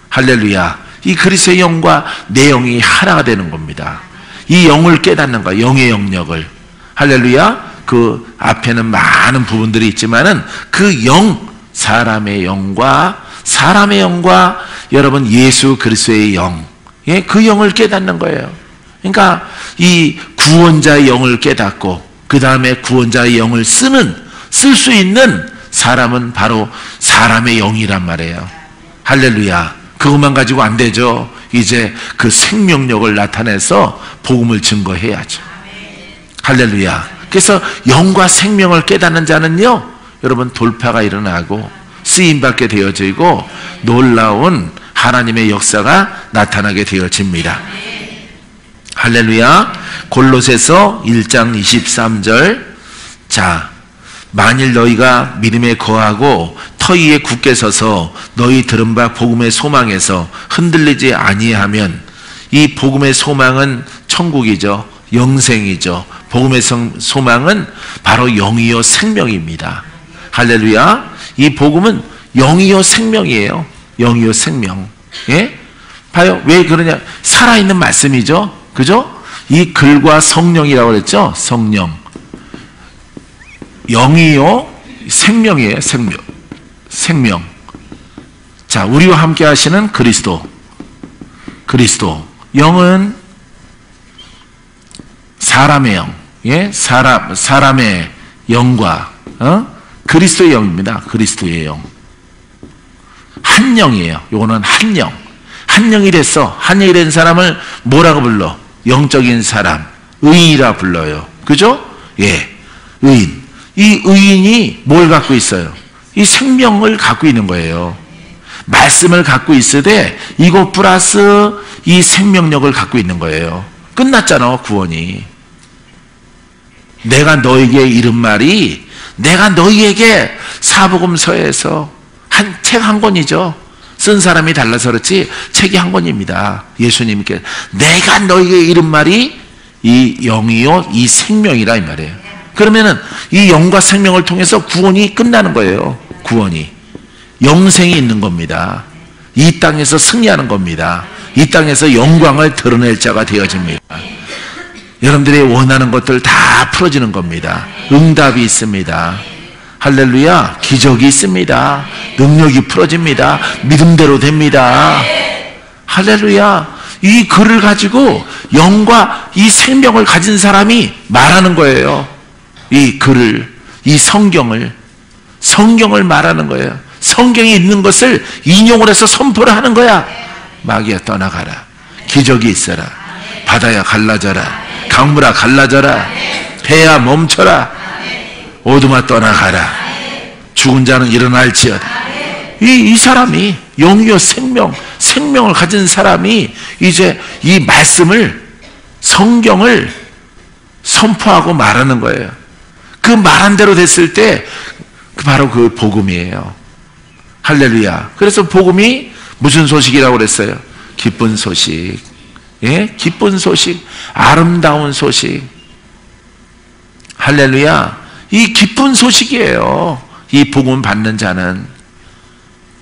할렐루야. 이 그리스도의 영과 내 영이 하나가 되는 겁니다. 이 영을 깨닫는 거야. 영의 영역을. 할렐루야. 그 앞에는 많은 부분들이 있지만은 그 영, 사람의 영과 여러분 예수 그리스도의 영, 예? 그 영을 깨닫는 거예요. 그러니까 이 구원자의 영을 깨닫고 그 다음에 구원자의 영을 쓸 수 있는 사람은 바로 사람의 영이란 말이에요. 할렐루야. 그것만 가지고 안 되죠. 이제 그 생명력을 나타내서 복음을 증거해야죠. 할렐루야. 그래서 영과 생명을 깨닫는 자는요, 여러분 돌파가 일어나고 쓰임받게 되어지고 놀라운 하나님의 역사가 나타나게 되어집니다. 할렐루야. 골로새서 1장 23절. 자, 만일 너희가 믿음에 거하고 터 위에 굳게 서서 너희 들은 바 복음의 소망에서 흔들리지 아니하면, 이 복음의 소망은 천국이죠. 영생이죠. 복음의 소망은 바로 영이요 생명입니다. 할렐루야. 이 복음은 영이요 생명이에요. 영이요 생명. 예? 봐요. 왜 그러냐? 살아있는 말씀이죠. 그죠? 이 글과 성령이라고 그랬죠. 성령. 영이요 생명이에요. 생명. 자, 우리와 함께 하시는 그리스도. 영은 사람의 영. 예? 사람의 영과 그리스도의 영입니다. 그리스도의 영. 한 영이에요. 요거는 한 영. 한 영이 됐어. 한 영이 된 사람을 뭐라고 불러? 영적인 사람. 의인이라 불러요. 그죠? 예. 의인. 이 의인이 뭘 갖고 있어요? 이 생명을 갖고 있는 거예요. 말씀을 갖고 있으되 이것 플러스 이 생명력을 갖고 있는 거예요. 끝났잖아, 구원이. 내가 너에게 이른 말이, 내가 너희에게 사복음서에서 책 한 권이죠. 쓴 사람이 달라서 그렇지 책이 한 권입니다. 예수님께 내가 너희에게 이른 말이 이 영이요 이 생명이라 이 말이에요. 그러면은 이 영과 생명을 통해서 구원이 끝나는 거예요. 구원이 영생이 있는 겁니다. 이 땅에서 승리하는 겁니다. 이 땅에서 영광을 드러낼 자가 되어집니다. 여러분들이 원하는 것들 다 풀어지는 겁니다. 응답이 있습니다. 할렐루야. 기적이 있습니다. 능력이 풀어집니다. 믿음대로 됩니다. 할렐루야. 이 글을 가지고 영과 이 생명을 가진 사람이 말하는 거예요. 이 글을, 이 성경을 말하는 거예요. 성경에 있는 것을 인용을 해서 선포를 하는 거야. 마귀야 떠나가라. 기적이 있어라. 바다야 갈라져라. 강물아 갈라져라. 배야 멈춰라. 어둠아 떠나가라. 죽은 자는 일어날지어다. 이 사람이 영이요 생명을 가진 사람이 이제 이 말씀을, 성경을 선포하고 말하는 거예요. 그 말한 대로 됐을 때 바로 그 복음이에요. 할렐루야. 그래서 복음이 무슨 소식이라고 그랬어요? 기쁜 소식. 예? 기쁜 소식. 아름다운 소식. 할렐루야. 이 기쁜 소식이에요. 이 복음 받는 자는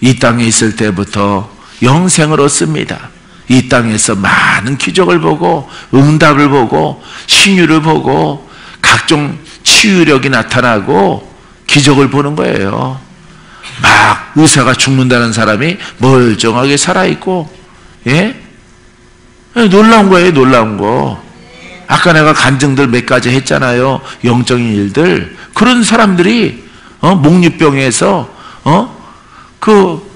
이 땅에 있을 때부터 영생을 얻습니다. 이 땅에서 많은 기적을 보고 응답을 보고 신유를 보고 각종 치유력이 나타나고 기적을 보는 거예요. 막 의사가 죽는다는 사람이 멀쩡하게 살아있고, 예? 놀라운 거예요. 놀라운 거. 아까 내가 간증들 몇 가지 했잖아요. 영적인 일들. 그런 사람들이 목류병에서 그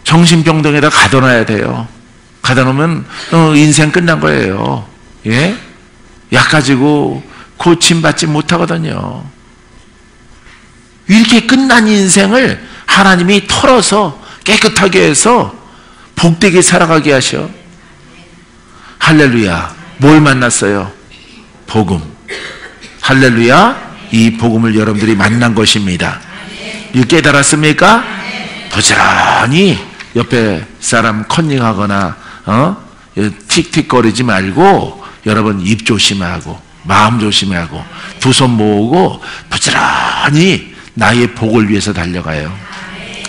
정신병동에다 가둬놔야 돼요. 가둬놓으면 인생 끝난 거예요. 예? 약 가지고 고침받지 못하거든요. 이렇게 끝난 인생을 하나님이 털어서 깨끗하게 해서 복되게 살아가게 하셔. 할렐루야. 뭘 만났어요? 복음. 할렐루야. 이 복음을 여러분들이 만난 것입니다. 이거 깨달았습니까? 부지런히 옆에 사람 컨닝하거나 틱틱거리지 말고 여러분 입 조심하고 마음 조심하고 두 손 모으고 부지런히 나의 복을 위해서 달려가요.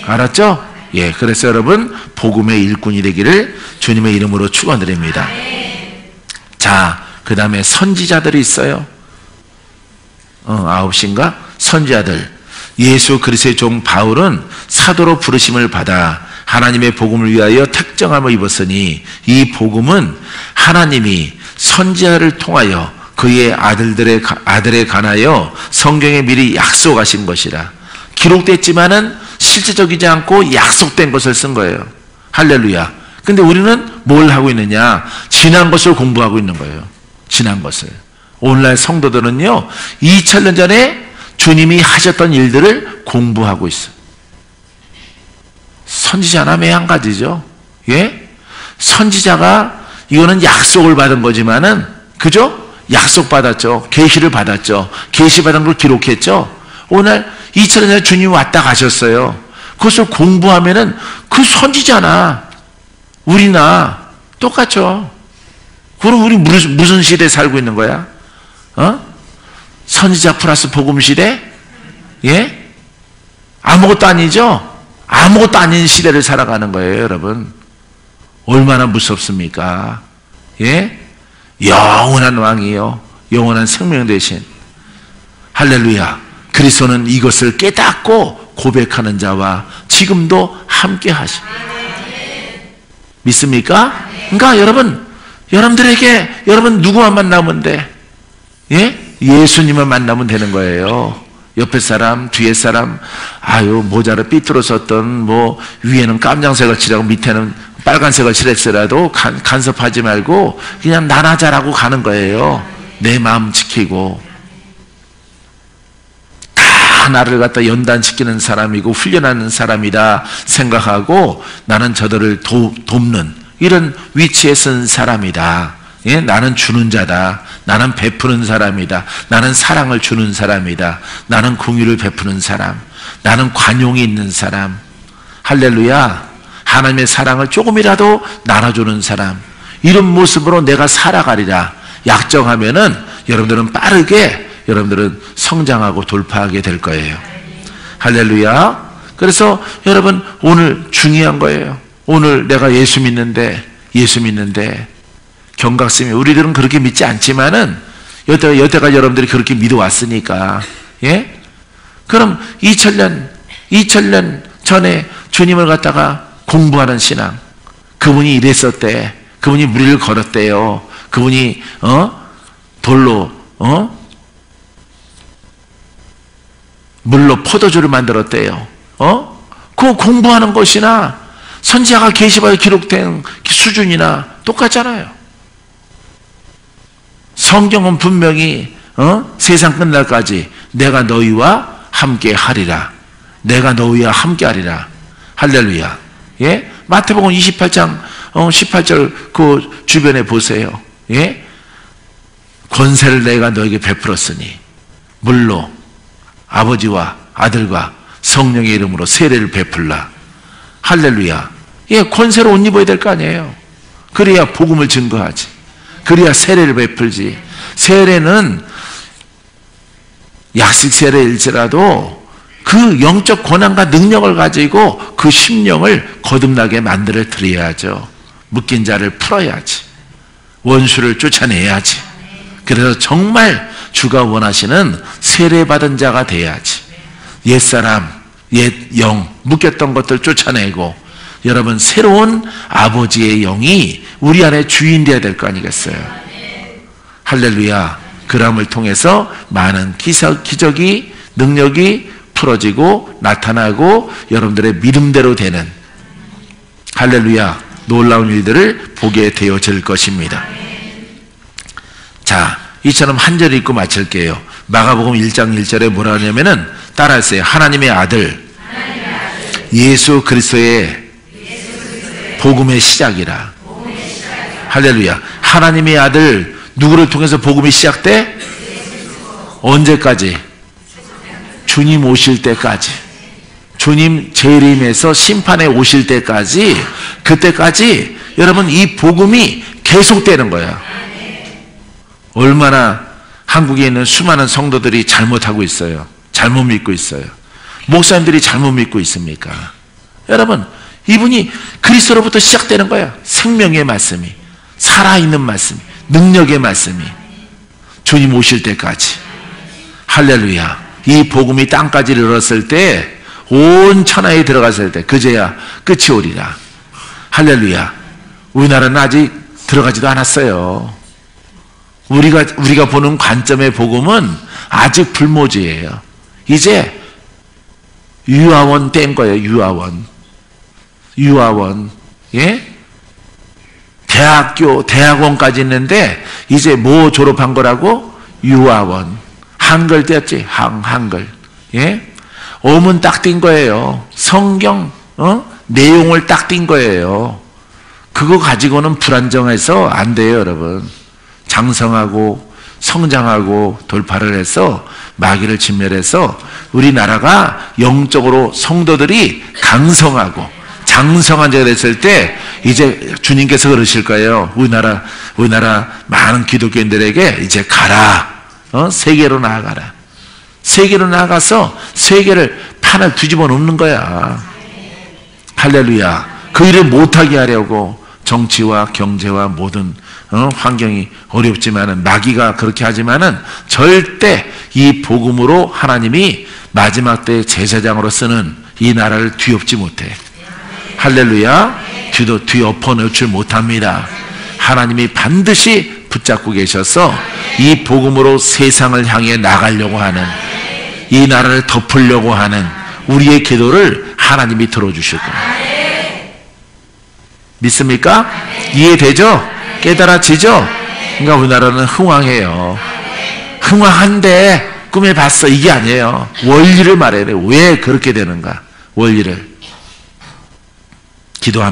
알았죠? 예, 그래서 여러분 복음의 일꾼이 되기를 주님의 이름으로 축원드립니다. 자, 그 다음에 선지자들이 있어요. 9인가? 선지자들. 예수 그리스도의 종 바울은 사도로 부르심을 받아 하나님의 복음을 위하여 특정함을 입었으니 이 복음은 하나님이 선지자를 통하여 그의 아들에 관하여 성경에 미리 약속하신 것이라. 기록됐지만은 실제적이지 않고 약속된 것을 쓴 거예요. 할렐루야. 근데 우리는 뭘 하고 있느냐? 지난 것을 공부하고 있는 거예요. 지난 것을. 오늘날 성도들은요, 2000년 전에 주님이 하셨던 일들을 공부하고 있어요. 선지자나 한 가지죠. 예? 선지자가 이거는 약속을 받은 거지만은, 그죠? 약속 받았죠. 계시를 받았죠. 계시 받은 걸 기록했죠. 오늘 2000년 전에 주님이 왔다 가셨어요. 그것을 공부하면은 그 선지자나 우리나 똑같죠. 그럼 우리 무슨 시대에 살고 있는 거야? 선지자 플러스 복음 시대? 예? 아무것도 아니죠? 아무것도 아닌 시대를 살아가는 거예요, 여러분. 얼마나 무섭습니까? 예? 영원한 왕이요. 영원한 생명 대신. 할렐루야. 그리스도는 이것을 깨닫고 고백하는 자와 지금도 함께 하십니다. 믿습니까? 그러니까 여러분들에게 여러분 누구만 만나면 돼? 예? 예수님을 만나면 되는 거예요. 옆에 사람, 뒤에 사람, 모자를 삐뚤어 썼던, 위에는 깜장색을 칠하고 밑에는 빨간색을 칠했더라도 간섭하지 말고 그냥 나나 잘하고 가는 거예요. 내 마음 지키고. 다 나를 갖다 연단시키는 사람이고 훈련하는 사람이다 생각하고 나는 저들을 돕는 이런 위치에 쓴 사람이다. 예? 나는 주는 자다. 나는 베푸는 사람이다. 나는 사랑을 주는 사람이다. 나는 공유를 베푸는 사람. 나는 관용이 있는 사람. 할렐루야. 하나님의 사랑을 조금이라도 나눠주는 사람. 이런 모습으로 내가 살아가리라 약정하면은 여러분들은 빠르게 여러분들은 성장하고 돌파하게 될 거예요. 할렐루야. 그래서 여러분 오늘 중요한 거예요. 오늘 내가 예수 믿는데 경각심이 우리들은 그렇게 믿지 않지만은 여태까지 여러분들이 그렇게 믿어왔으니까. 예? 그럼 2000년 전에 주님을 갖다가 공부하는 신앙. 그분이 이랬었대. 그분이 무리를 걸었대요. 그분이 돌로 물로 포도주를 만들었대요. 그거 공부하는 것이나 선지자가 계시받아 기록된 수준이나 똑같잖아요. 성경은 분명히 세상 끝날까지 내가 너희와 함께 하리라. 내가 너희와 함께 하리라. 할렐루야. 예? 마태복음 28장 18절 그 주변에 보세요. 예? 권세를 내가 너에게 베풀었으니 물로 아버지와 아들과 성령의 이름으로 세례를 베풀라. 할렐루야. 예, 권세로 옷 입어야 될 거 아니에요. 그래야 복음을 증거하지. 그래야 세례를 베풀지. 세례는 약식 세례일지라도 그 영적 권한과 능력을 가지고 그 심령을 거듭나게 만들어 드려야죠. 묶인 자를 풀어야지. 원수를 쫓아내야지. 그래서 정말 주가 원하시는 세례받은 자가 돼야지. 옛사람, 옛 영, 묶였던 것들 쫓아내고 여러분 새로운 아버지의 영이 우리 안에 주인 되어야 될 거 아니겠어요? 할렐루야. 그람을 통해서 많은 기적이 능력이 풀어지고 나타나고 여러분들의 믿음대로 되는 할렐루야 놀라운 일들을 보게 되어질 것입니다. 자, 이처럼 한 절 읽고 마칠게요. 마가복음 1장 1절에 뭐라 하냐면은 따라하세요. 하나님의 아들 예수 그리스도의 복음의 시작이라. 할렐루야. 하나님의 아들 누구를 통해서 복음이 시작돼? 언제까지? 주님 오실 때까지. 주님 재림에서 심판에 오실 때까지. 그때까지 여러분 이 복음이 계속되는 거야. 얼마나 한국에 있는 수많은 성도들이 잘못하고 있어요. 잘못 믿고 있어요. 목사님들이 잘못 믿고 있습니까? 여러분 이분이 그리스도로부터 시작되는 거야. 생명의 말씀이, 살아있는 말씀이, 능력의 말씀이 주님 오실 때까지. 할렐루야. 이 복음이 땅까지 이르렀을 때 온 천하에 들어갔을 때 그제야 끝이 오리라. 할렐루야. 우리나라는 아직 들어가지도 않았어요. 우리가 보는 관점의 복음은 아직 불모지예요. 이제 유아원 뗀 거예요. 유아원. 예? 대학원까지 있는데 이제 뭐 졸업한 거라고? 유아원. 한글 띄었지? 한글. 예? 어문 딱 띈 거예요. 성경, 내용을 딱 띈 거예요. 그거 가지고는 불안정해서 안 돼요, 여러분. 장성하고 성장하고 돌파를 해서 마귀를 진멸해서 우리나라가 영적으로 성도들이 강성하고 장성한 자가 됐을 때 이제 주님께서 그러실 거예요. 우리나라 많은 기독교인들에게 이제 가라. 세계로 나아가라. 세계로 나아가서 세계를 판을 뒤집어 놓는 거야. 할렐루야. 그 일을 못하게 하려고 정치와 경제와 모든 환경이 어렵지만은 마귀가 그렇게 하지만은 절대 이 복음으로 하나님이 마지막 때 제사장으로 쓰는 이 나라를 뒤엎지 못해. 할렐루야. 뒤엎어 놓지 못합니다. 하나님이 반드시 붙잡고 계셔서 이 복음으로 세상을 향해 나가려고 하는, 이 나라를 덮으려고 하는 우리의 기도를 하나님이 들어주실 거예요. 믿습니까? 이해되죠? 깨달아지죠? 그러니까 우리나라는 흥왕해요. 흥왕한데 꿈에 봤어, 이게 아니에요. 원리를 말해야 돼요. 왜 그렇게 되는가? 원리를. 기도합니다.